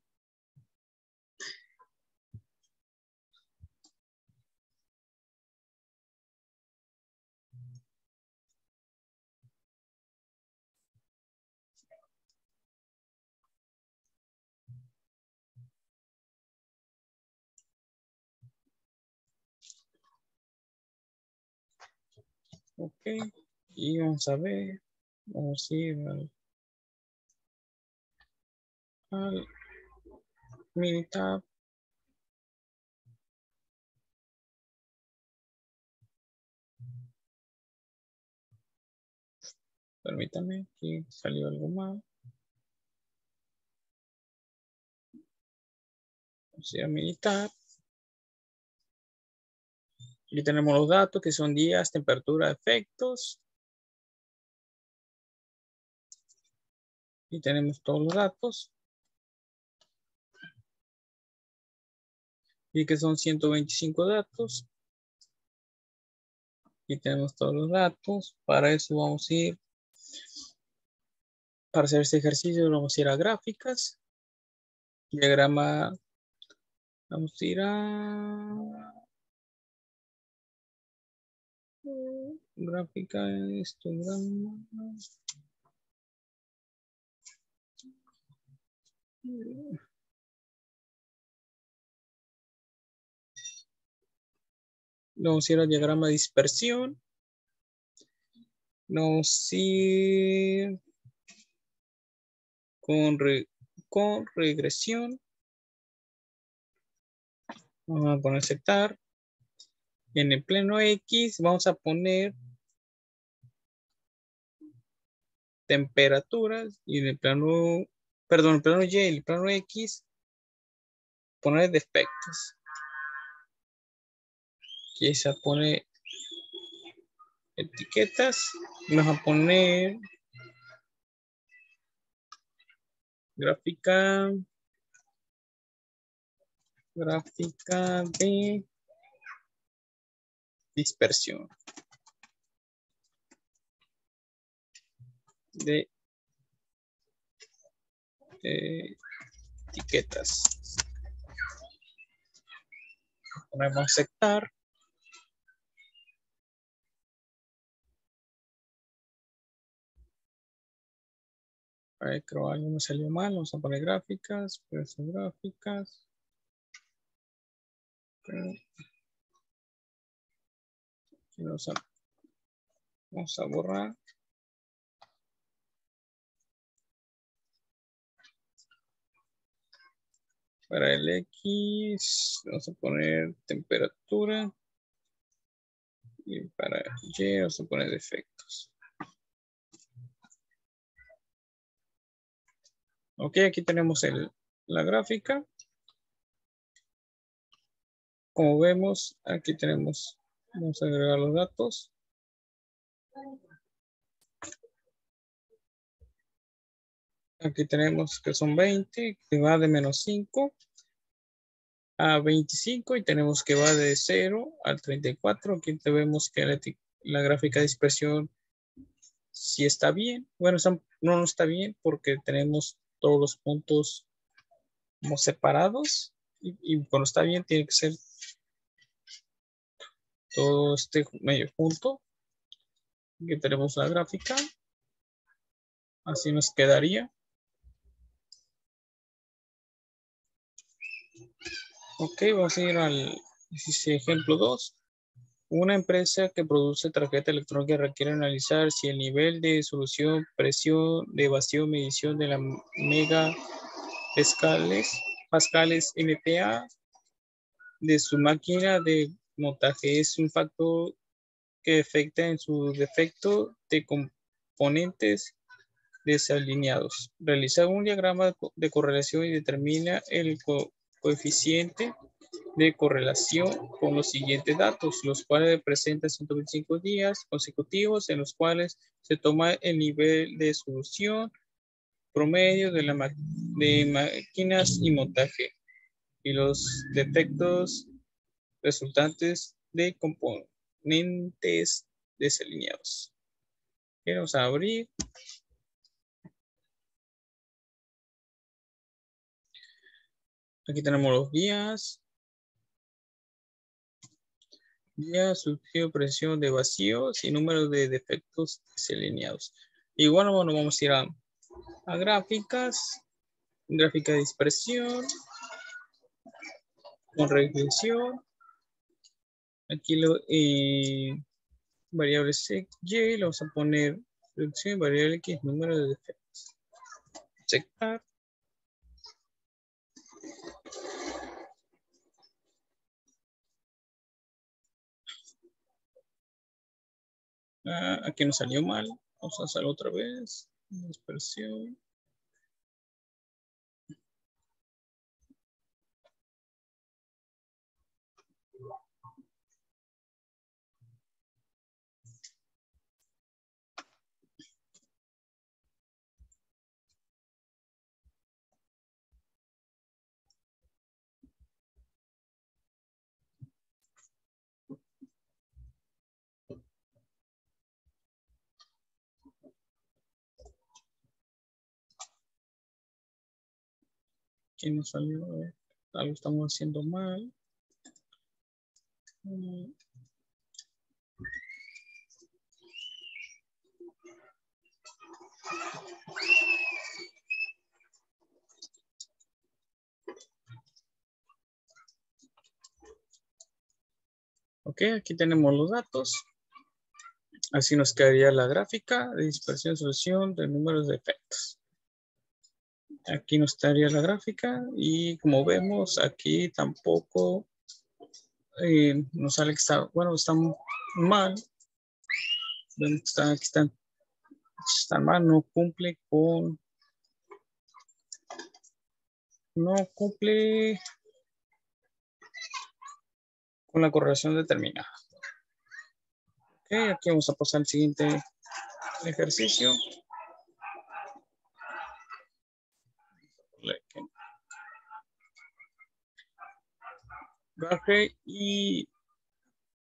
Ok, y vamos a ver, vamos a ir al Minitab. Permítame, que salió algo mal. Vamos a ir a Minitab. Aquí tenemos los datos que son días, temperatura, efectos. Y tenemos todos los datos. Y que son 125 datos. Y tenemos todos los datos. Para eso vamos a ir, para hacer este ejercicio, vamos a ir a gráficas. Diagrama, vamos a ir a gráfica, histograma. Vamos a ir al diagrama de dispersión. Vamos a ir con regresión. Vamos a poner aceptar. En el plano X vamos a poner temperaturas y en el plano, perdón, el plano Y y el plano X poner defectos. Aquí se pone etiquetas. Vamos a poner gráfica de dispersión. De etiquetas. Ponemos aceptar. Ahí creo que algo me salió mal. Vamos a poner gráficas. Pues gráficas. Vamos a borrar. Para el X vamos a poner temperatura. Y para Y vamos a poner defectos. Ok, aquí tenemos la gráfica. Como vemos, aquí tenemos, vamos a agregar los datos. Aquí tenemos que son 20, que va de menos 5 a 25 y tenemos que va de 0 al 34. Aquí vemos que la gráfica de dispersión sí está bien. Bueno, no está bien porque tenemos todos los puntos como separados y cuando está bien tiene que ser todo este medio junto. Aquí tenemos la gráfica. Así nos quedaría. Ok, vamos a ir al ejemplo 2. Una empresa que produce tarjeta electrónica requiere analizar si el nivel de solución, presión de vacío, medición de la mega pascales MPa de su máquina de montaje es un factor que afecta en su defecto de componentes desalineados. Realiza un diagrama de correlación y determina el coeficiente de correlación con los siguientes datos, los cuales presentan 125 días consecutivos en los cuales se toma el nivel de solución promedio de máquinas y montaje y los defectos resultantes de componentes desalineados. Vamos a abrir. Aquí tenemos los días. Días, surgido presión de vacíos y número de defectos desalineados. Igual bueno, vamos a ir a gráficas. Gráfica de dispersión. Con regresión. Aquí variable y le vamos a poner reducción variable X número de defectos. Checar. Aquí nos salió mal. Vamos a hacerlo otra vez. Dispersión. Aquí nos salió. Algo estamos haciendo mal. Ok, aquí tenemos los datos. Así nos quedaría la gráfica de dispersión solución de números de efectos. Aquí nos estaría la gráfica y como vemos aquí tampoco nos sale que está, bueno, está mal. Vemos que aquí está mal, no cumple con la correlación determinada. Ok, aquí vamos a pasar al siguiente ejercicio. Gauge y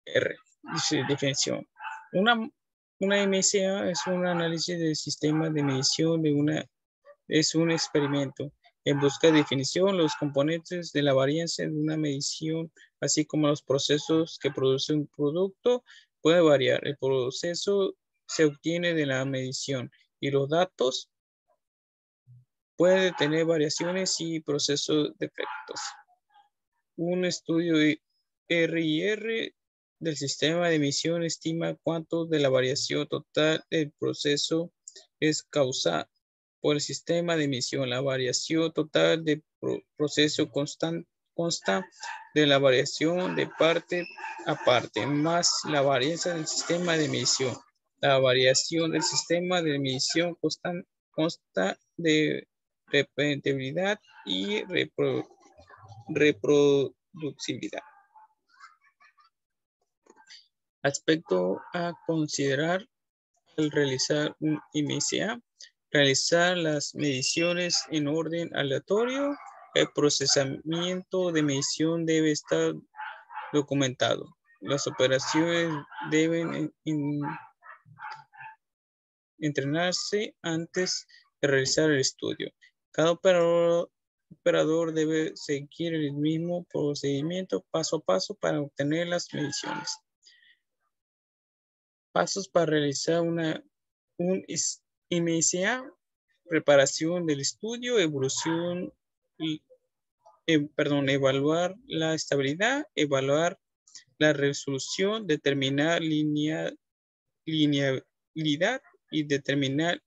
R. Dice definición. Una MSA es un análisis del sistema de medición es un experimento en busca de definición los componentes de la varianza de una medición, así como los procesos que produce un producto, puede variar. El proceso se obtiene de la medición y los datos puede tener variaciones y procesos defectos. Un estudio de RIR del sistema de medición estima cuánto de la variación total del proceso es causada por el sistema de emisión. La variación total del proceso consta de la variación de parte a parte más la varianza del sistema de emisión. La variación del sistema de emisión consta de repetibilidad y reproducibilidad. Aspecto a considerar al realizar un MSA. Realizar las mediciones en orden aleatorio. El procesamiento de medición debe estar documentado. Las operaciones deben entrenarse antes de realizar el estudio. Cada operador debe seguir el mismo procedimiento paso a paso para obtener las mediciones. Pasos para realizar un MSA: preparación del estudio, evaluar la estabilidad, evaluar la resolución, determinar linealidad y determinar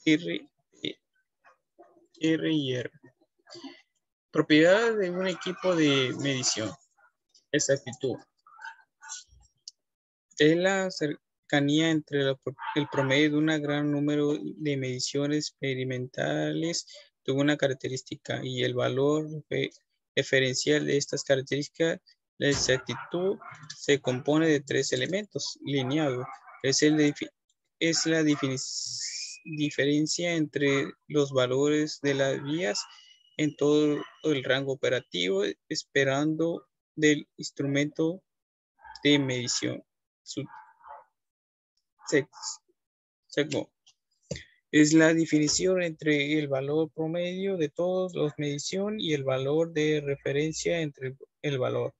R y R. Propiedades de un equipo de medición. Exactitud. Es la cercanía entre el promedio de un gran número de mediciones experimentales de una característica y el valor referencial de estas características, la exactitud se compone de 3 elementos lineados. Es la diferencia entre los valores de las vías en todo el rango operativo, esperando del instrumento de medición. Es la definición entre el valor promedio de todos los medición y el valor de referencia entre el valor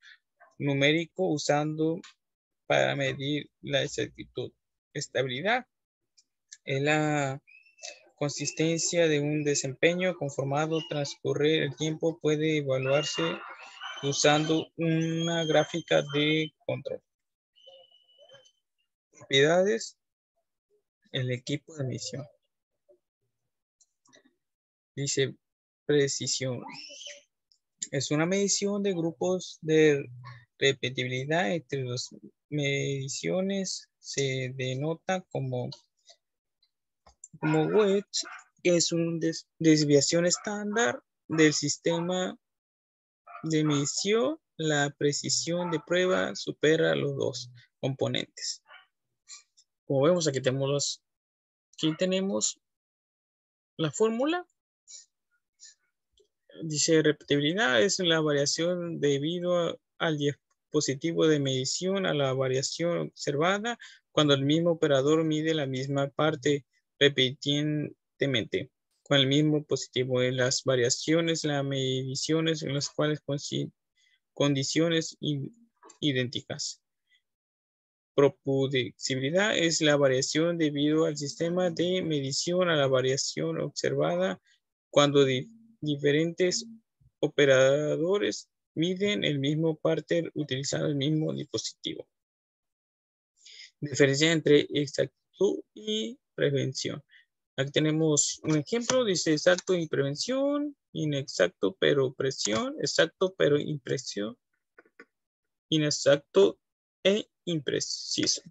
numérico usando para medir la exactitud. Estabilidad es la consistencia de un desempeño conformado transcurrir el tiempo, puede evaluarse usando una gráfica de control. Propiedades, el equipo de medición. Dice precisión. Es una medición de grupos de repetibilidad entre las mediciones. Se denota como wedge, que es una desviación estándar del sistema de medición. La precisión de prueba supera los dos componentes. Como vemos, aquí tenemos la fórmula. Dice repetibilidad es la variación debido al dispositivo de medición a la variación observada cuando el mismo operador mide la misma parte repetitivamente con el mismo dispositivo. En las variaciones, las mediciones en las cuales condiciones idénticas. Propudicibilidad es la variación debido al sistema de medición a la variación observada cuando diferentes operadores miden el mismo parte utilizando el mismo dispositivo. Diferencia entre exactitud y prevención. Aquí tenemos un ejemplo, dice exacto y prevención, inexacto pero presión, exacto pero impresión, inexacto e impreciso.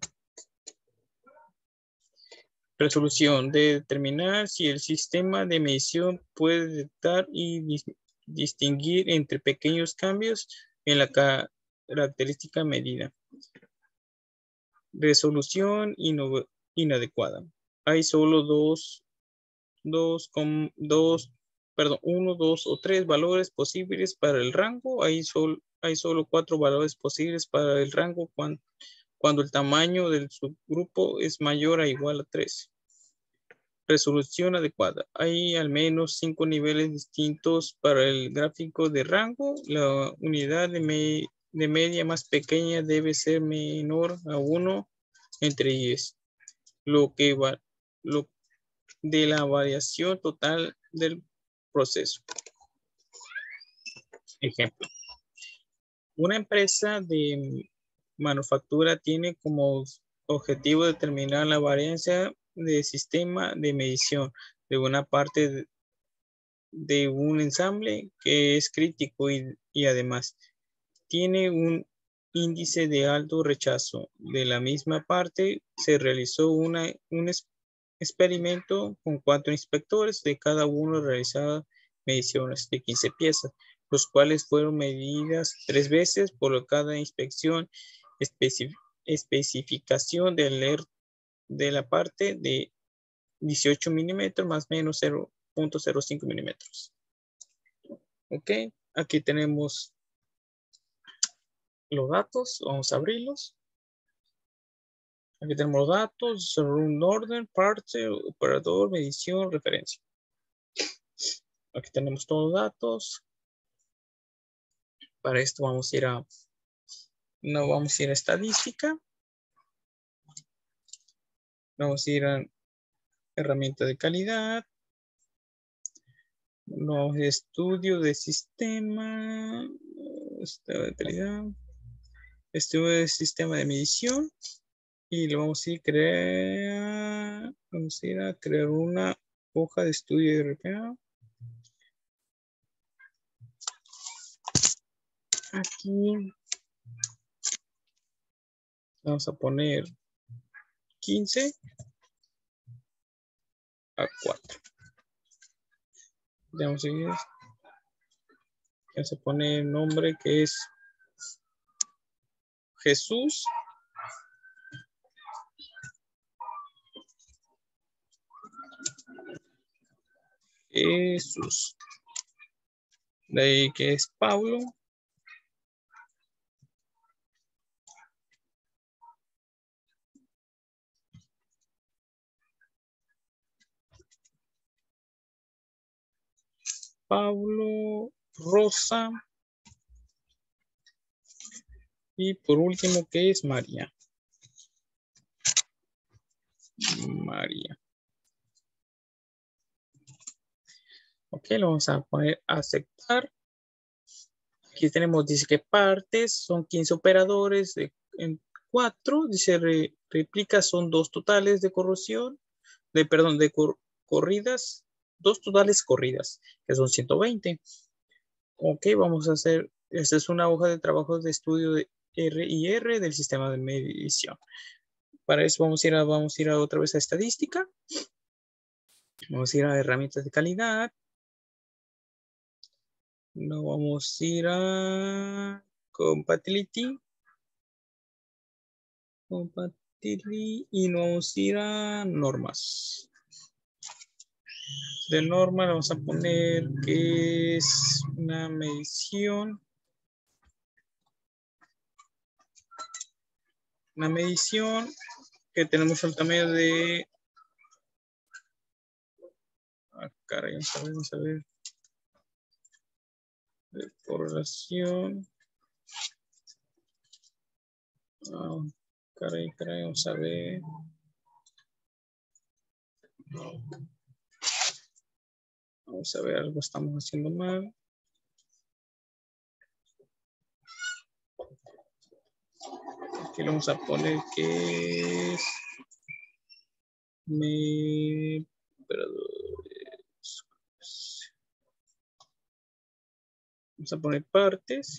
Resolución de determinar si el sistema de medición puede detectar y distinguir entre pequeños cambios en la característica medida. Resolución inadecuada. Hay solo uno, dos o tres valores posibles para el rango. Hay solo 4 valores posibles para el rango cuando el tamaño del subgrupo es mayor o igual a 3. Resolución adecuada. Hay al menos 5 niveles distintos para el gráfico de rango. La unidad de media más pequeña debe ser menor a 1 entre 10. Lo de la variación total del proceso. Ejemplo. Una empresa de manufactura tiene como objetivo determinar la varianza del sistema de medición de una parte de un ensamble que es crítico y además tiene un índice de alto rechazo. De la misma parte se realizó un experimento con 4 inspectores, de cada uno realizaban mediciones de 15 piezas, los cuales fueron medidas 3 veces por cada inspección. Especificación de la parte de 18 milímetros más menos 0.05 milímetros. Ok, aquí tenemos los datos, vamos a abrirlos. Aquí tenemos los datos, run order, parte, operador, medición, referencia. Aquí tenemos todos los datos. Para esto vamos a ir a estadística. Vamos a ir a herramienta de calidad. Los estudios de sistema. Estudio de calidad. Estudio de sistema de medición. Y le vamos a ir a crear una hoja de estudio de RPA. Aquí vamos a poner 15 a 4. Vamos a seguir. Ya se pone el nombre que es Jesús. Jesús. De ahí que es Pablo. Pablo, Rosa. Y por último, que es María. María. Ok, lo vamos a poner a aceptar. Aquí tenemos, dice que partes, son 15 operadores en 4. Dice replica, son 2 totales de corrosión, de corridas, 2 totales corridas, que son 120. Ok, vamos a hacer, esta es una hoja de trabajo de estudio de RIR del sistema de medición. Para eso vamos a ir otra vez a estadística. Vamos a ir a herramientas de calidad. No vamos a ir a compatibility. Y no vamos a ir a normas. De norma vamos a poner que es una medición. Una medición que tenemos el tamaño de... caray, vamos a ver. De correlación. Caray, vamos a ver. Vamos a ver, algo estamos haciendo mal. Aquí le vamos a poner que es vamos a poner partes.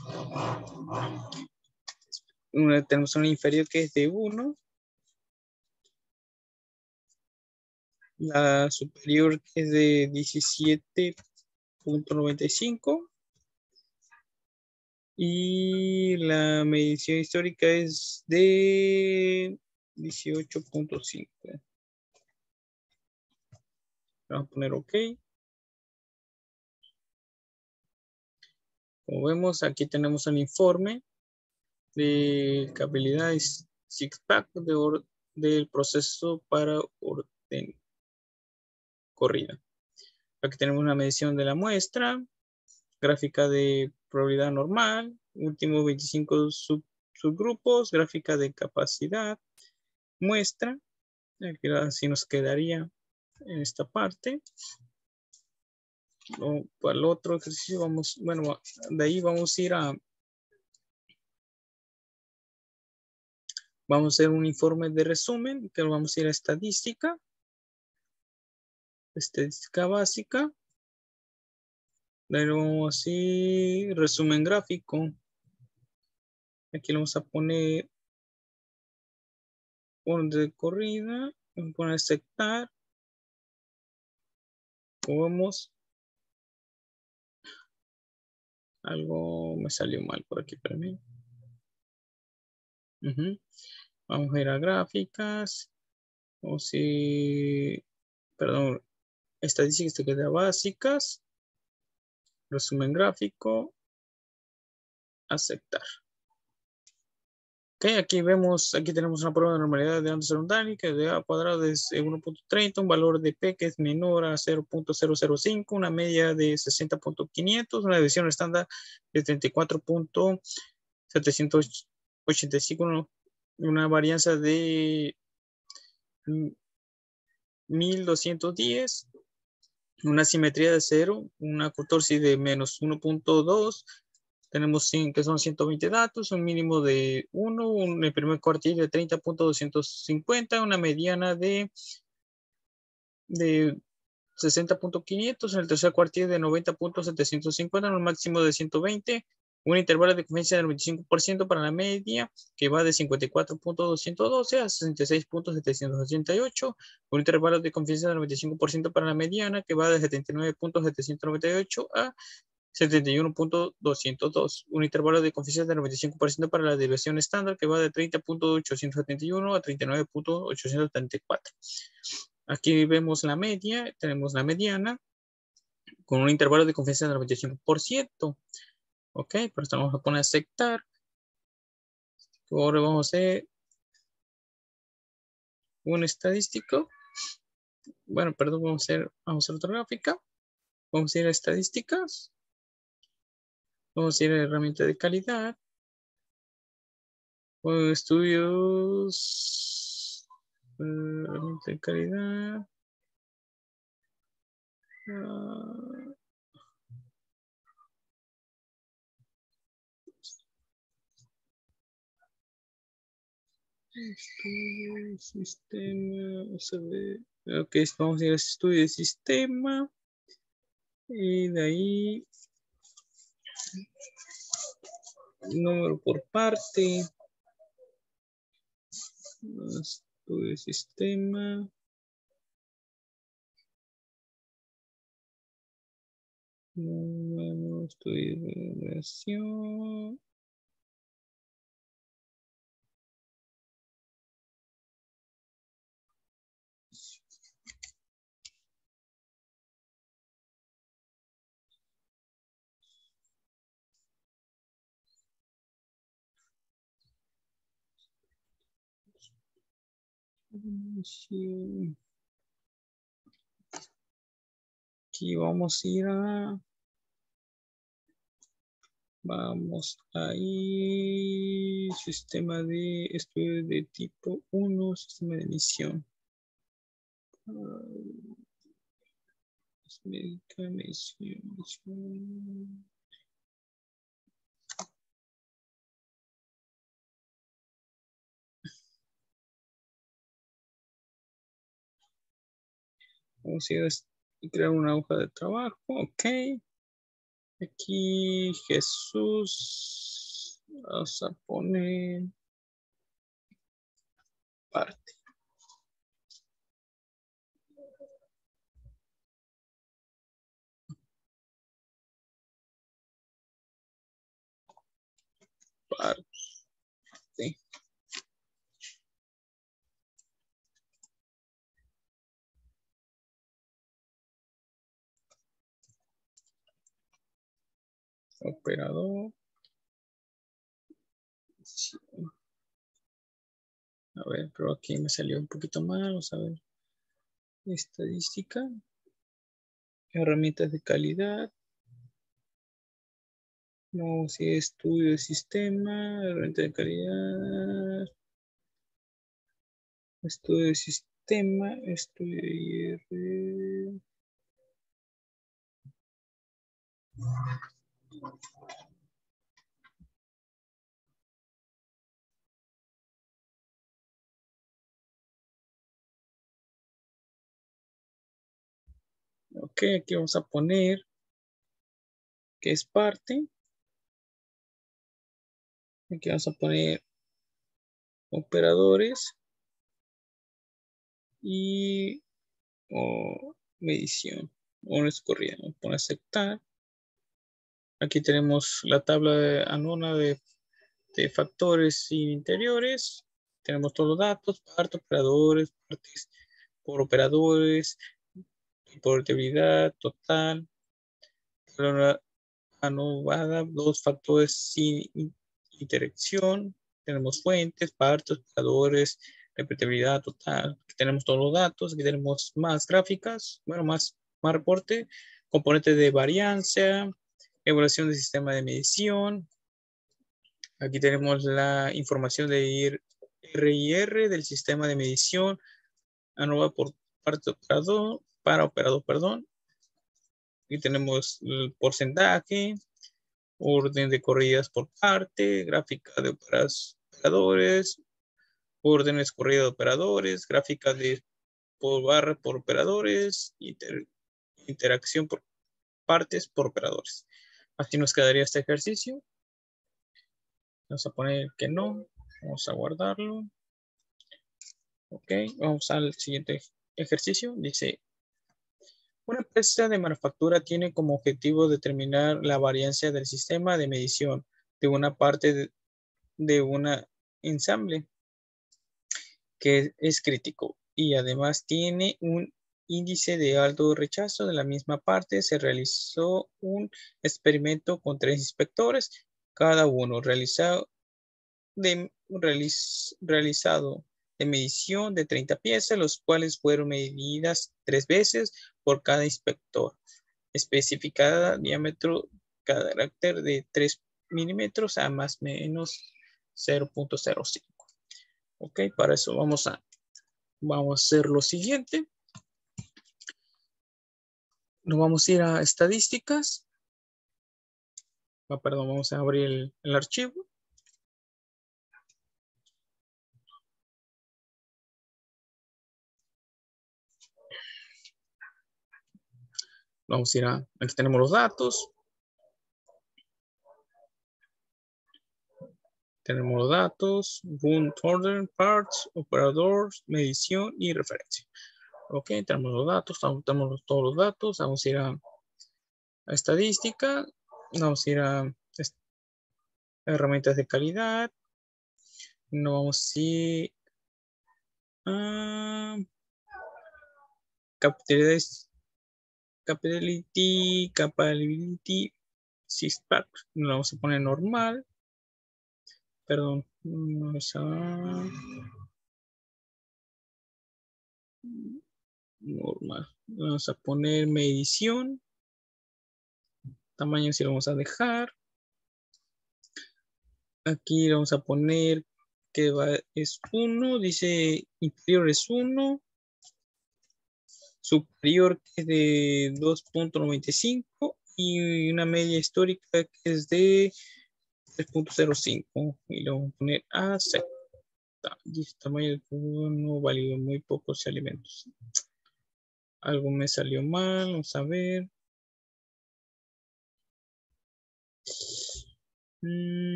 Tenemos una inferior que es de 1. La superior que es de 17.95. Y la medición histórica es de 18.5. Vamos a poner OK. Como vemos, aquí tenemos un informe de capacidad SIGPAC del proceso para orden corrida. Aquí tenemos una medición de la muestra, gráfica de probabilidad normal, últimos 25 subgrupos, gráfica de capacidad, muestra. Aquí así nos quedaría en esta parte. Para el otro ejercicio vamos, bueno, de ahí vamos a ir a... Vamos a hacer un informe de resumen, que vamos a ir a estadística. Estadística básica. Luego vamos a ir resumen gráfico. Aquí le vamos a poner orden de corrida. Vamos a poner aceptar. Como vemos, algo me salió mal por aquí para mí. Vamos a ir a gráficas. Vamos a ir, perdón, estadísticas básicas. Resumen gráfico. Aceptar. Ok, aquí vemos, aquí tenemos una prueba de normalidad de Anderson Darling que de A cuadrado es 1.30, un valor de P que es menor a 0.005, una media de 60.500, una desviación estándar de 34.785, una varianza de 1210, una simetría de 0, una curtosis de menos 1.2. Tenemos que son 120 datos, un mínimo de 1, el primer cuartil de 30.250, una mediana de 60.500, en el tercer cuartil de 90.750, un máximo de 120, un intervalo de confianza del 25% para la media, que va de 54.212 a 66.788, un intervalo de confianza del 95% para la mediana, que va de 79.798 a 71.202. Un intervalo de confianza de 95% para la desviación estándar que va de 30.871 a 39.834. Aquí vemos la media, tenemos la mediana con un intervalo de confianza del 95%. Ok, pero esto vamos a poner aceptar. Ahora vamos a hacer un estadístico. Bueno, perdón, vamos a hacer otra gráfica. Vamos a ir a estadísticas. Vamos a ir a herramienta de calidad. Estudios. Herramienta de calidad. Estudio de sistema. Vamos a ver. Ok, vamos a ir a estudio de sistema. Y de ahí. Número por parte. Estudio de sistema. Bueno, estudio de relación. Aquí vamos a ir a... Vamos a ir... Sistema de estudio de tipo 1, sistema de emisión. Emisión. Vamos a ir a crear una hoja de trabajo. Ok. Aquí Jesús. Vamos a poner parte. Parte. Operador. Sí. A ver, pero aquí me salió un poquito mal. Vamos a ver. Estadística. Herramientas de calidad. No, si estudio de sistema. Herramienta de calidad. Estudio de sistema. Estudio de IR. Ok, aquí vamos a poner que es parte. Aquí vamos a poner operadores y medición. O escorrida. Vamos a poner aceptar. Aquí tenemos la tabla anona de factores interiores. Tenemos todos los datos, partes, operadores, partes por operadores, portabilidad total, anudada, dos factores sin interacción. Tenemos fuentes, partes, operadores, repetibilidad total. Aquí tenemos todos los datos. Aquí tenemos más gráficas, bueno, más reporte, componentes de varianza, evaluación del sistema de medición. Aquí tenemos la información de RIR del sistema de medición, ANOVA por parte operador, para operador, perdón. Aquí tenemos el porcentaje, orden de corridas por parte, gráfica de operadores, órdenes corridas de operadores, gráfica de por barra por operadores, interacción por partes por operadores. Así nos quedaría este ejercicio. Vamos a poner que no. Vamos a guardarlo. Ok, vamos al siguiente ejercicio. Dice, Una empresa de manufactura tiene como objetivo determinar la varianza del sistema de medición de una parte de una ensamble que es crítico y además tiene un índice de alto rechazo de la misma parte. Se realizó un experimento con 3 inspectores, cada uno realizado de medición de 30 piezas, los cuales fueron medidas 3 veces por cada inspector. Especificada diámetro carácter de 3 milímetros a más o menos 0.05. Ok, para eso vamos a hacer lo siguiente. Nos vamos a ir a estadísticas. Perdón, vamos a abrir el archivo. Vamos a ir a, aquí tenemos los datos. Tenemos los datos, boom, order, parts, operadores, medición y referencia. Ok, tenemos los datos, tenemos todos los datos. Vamos a ir a estadística. Vamos a ir a herramientas de calidad. Nos vamos a ir a capability, six-pack. Nos vamos a poner normal. Perdón, vamos a normal. Vamos a poner medición. Tamaño si lo vamos a dejar. Aquí vamos a poner que es 1. Dice inferior es 1. Superior que es de 2.95. Y una media histórica que es de 3.05. Y lo vamos a poner acepta. Tamaño no válido, muy pocos alimentos. Algo me salió mal, vamos a ver.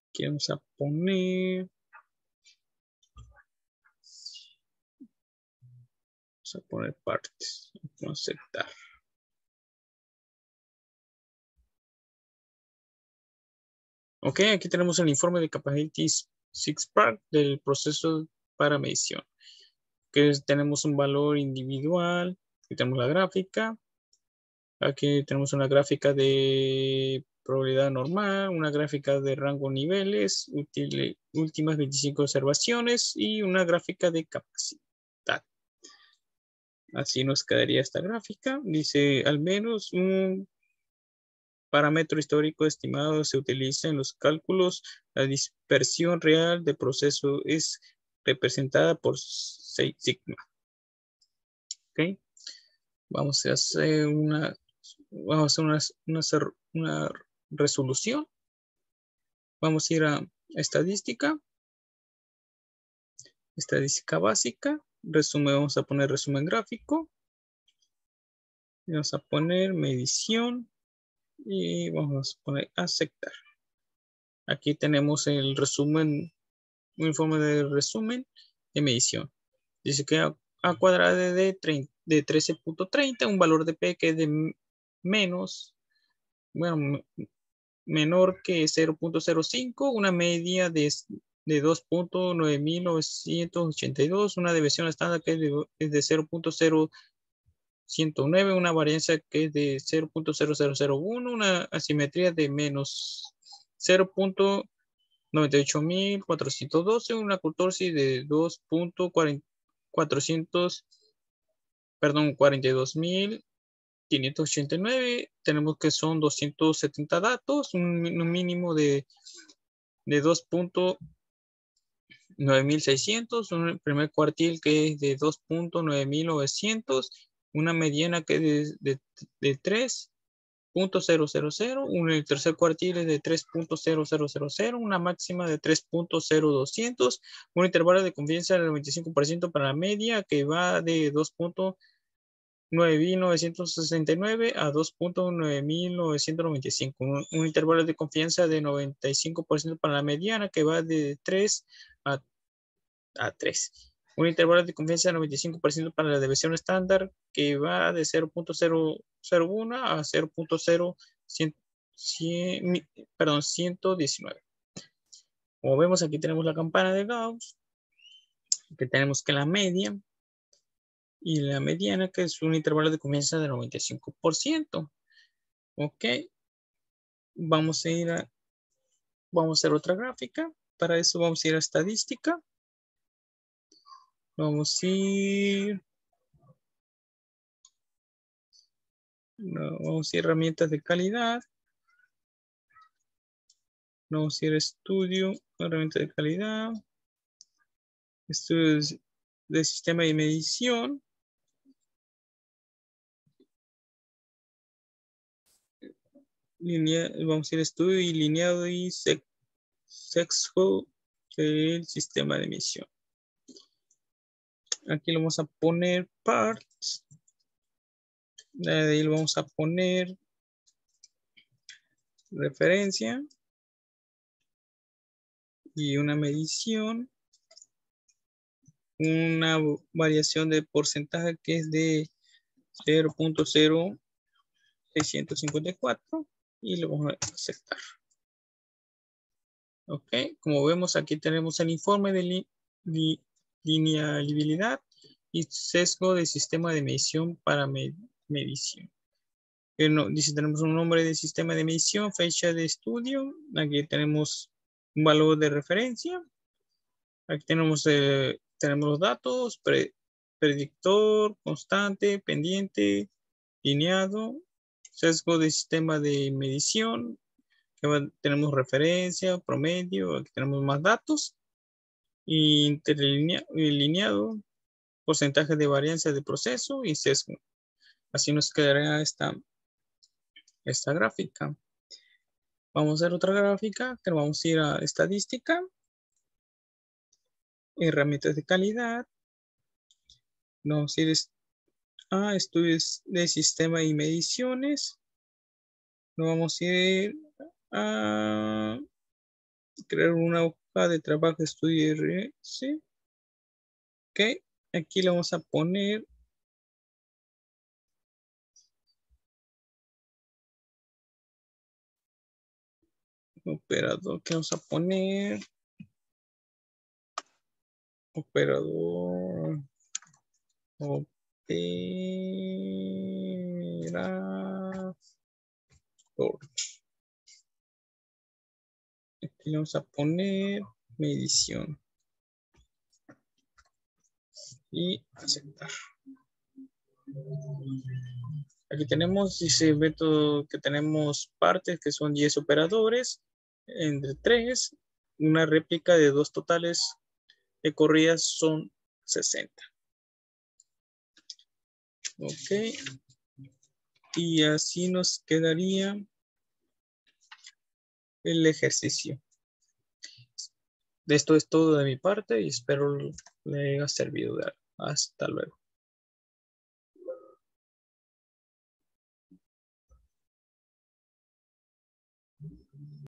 Aquí vamos a poner. Vamos a poner partes. Vamos a aceptar. Ok, aquí tenemos el informe de Capability six-pack del proceso para medición. Que tenemos un valor individual. Aquí tenemos la gráfica. Aquí tenemos una gráfica de probabilidad normal, una gráfica de rango niveles, últimas 25 observaciones y una gráfica de capacidad. Así nos quedaría esta gráfica. Dice al menos un parámetro histórico estimado se utiliza en los cálculos. La dispersión real de proceso es representada por 6 sigma. Ok. Vamos a hacer una resolución. Vamos a ir a estadística. Estadística básica. Resumen, vamos a poner resumen gráfico. Vamos a poner medición. Y vamos a poner aceptar. Aquí tenemos el resumen, un informe de resumen de medición. Dice que A cuadrada de 13.30, un valor de P que es de menos, bueno, menor que 0.05, una media de 2.9982, una deviación estándar que es de 0.0109, una varianza que es de 0.0001, una asimetría de menos 0.98412, una curtosis de 42.589. Tenemos que son 270 datos, un mínimo de 2.9600, un primer cuartil que es de 2.9900, una mediana que es de 3.000, el tercer cuartil es de 3.0000, una máxima de 3.0200, un intervalo de confianza del 95% para la media que va de 2.9969 a 2.9995, un intervalo de confianza de 95% para la mediana que va de 3 a a 3. Un intervalo de confianza de 95% para la desviación estándar que va de 0.001 a 119. Como vemos, aquí tenemos la campana de Gauss, que tenemos que la media y la mediana, que es un intervalo de confianza de 95%. Ok, vamos a hacer otra gráfica. Para eso vamos a ir a estadística. Vamos a ir herramientas de calidad. Vamos a ir a estudio, herramientas de calidad. Estudios de sistema de medición. Vamos a ir a estudio y lineado y sesgo del sistema de medición. Aquí le vamos a poner parts. De ahí le vamos a poner referencia y una medición, una variación de porcentaje que es de 0.0654 y lo vamos a aceptar. Ok, como vemos aquí tenemos el informe de linealidad y sesgo del sistema de medición para medición. Dice, tenemos un nombre de sistema de medición, fecha de estudio. Aquí tenemos un valor de referencia. Aquí tenemos los datos, predictor, constante, pendiente, lineado, sesgo de sistema de medición. Tenemos referencia, promedio, aquí tenemos más datos. Interlineado, porcentaje de varianza de proceso y sesgo. Así nos quedará esta gráfica. Vamos a hacer otra gráfica, que vamos a ir a estadística, herramientas de calidad, vamos a ir a estudios de sistema y mediciones, nos vamos a ir a crear una hoja de trabajo de estudio RS. Ok, aquí le vamos a poner operador, que vamos a poner operador aquí le vamos a poner medición y aceptar. Aquí tenemos, dice método, que tenemos partes que son 10 operadores entre 3, una réplica de 2 totales de corridas son 60. Ok, y así nos quedaría el ejercicio. Esto es todo de mi parte y espero le haya servido de algo. Hasta luego.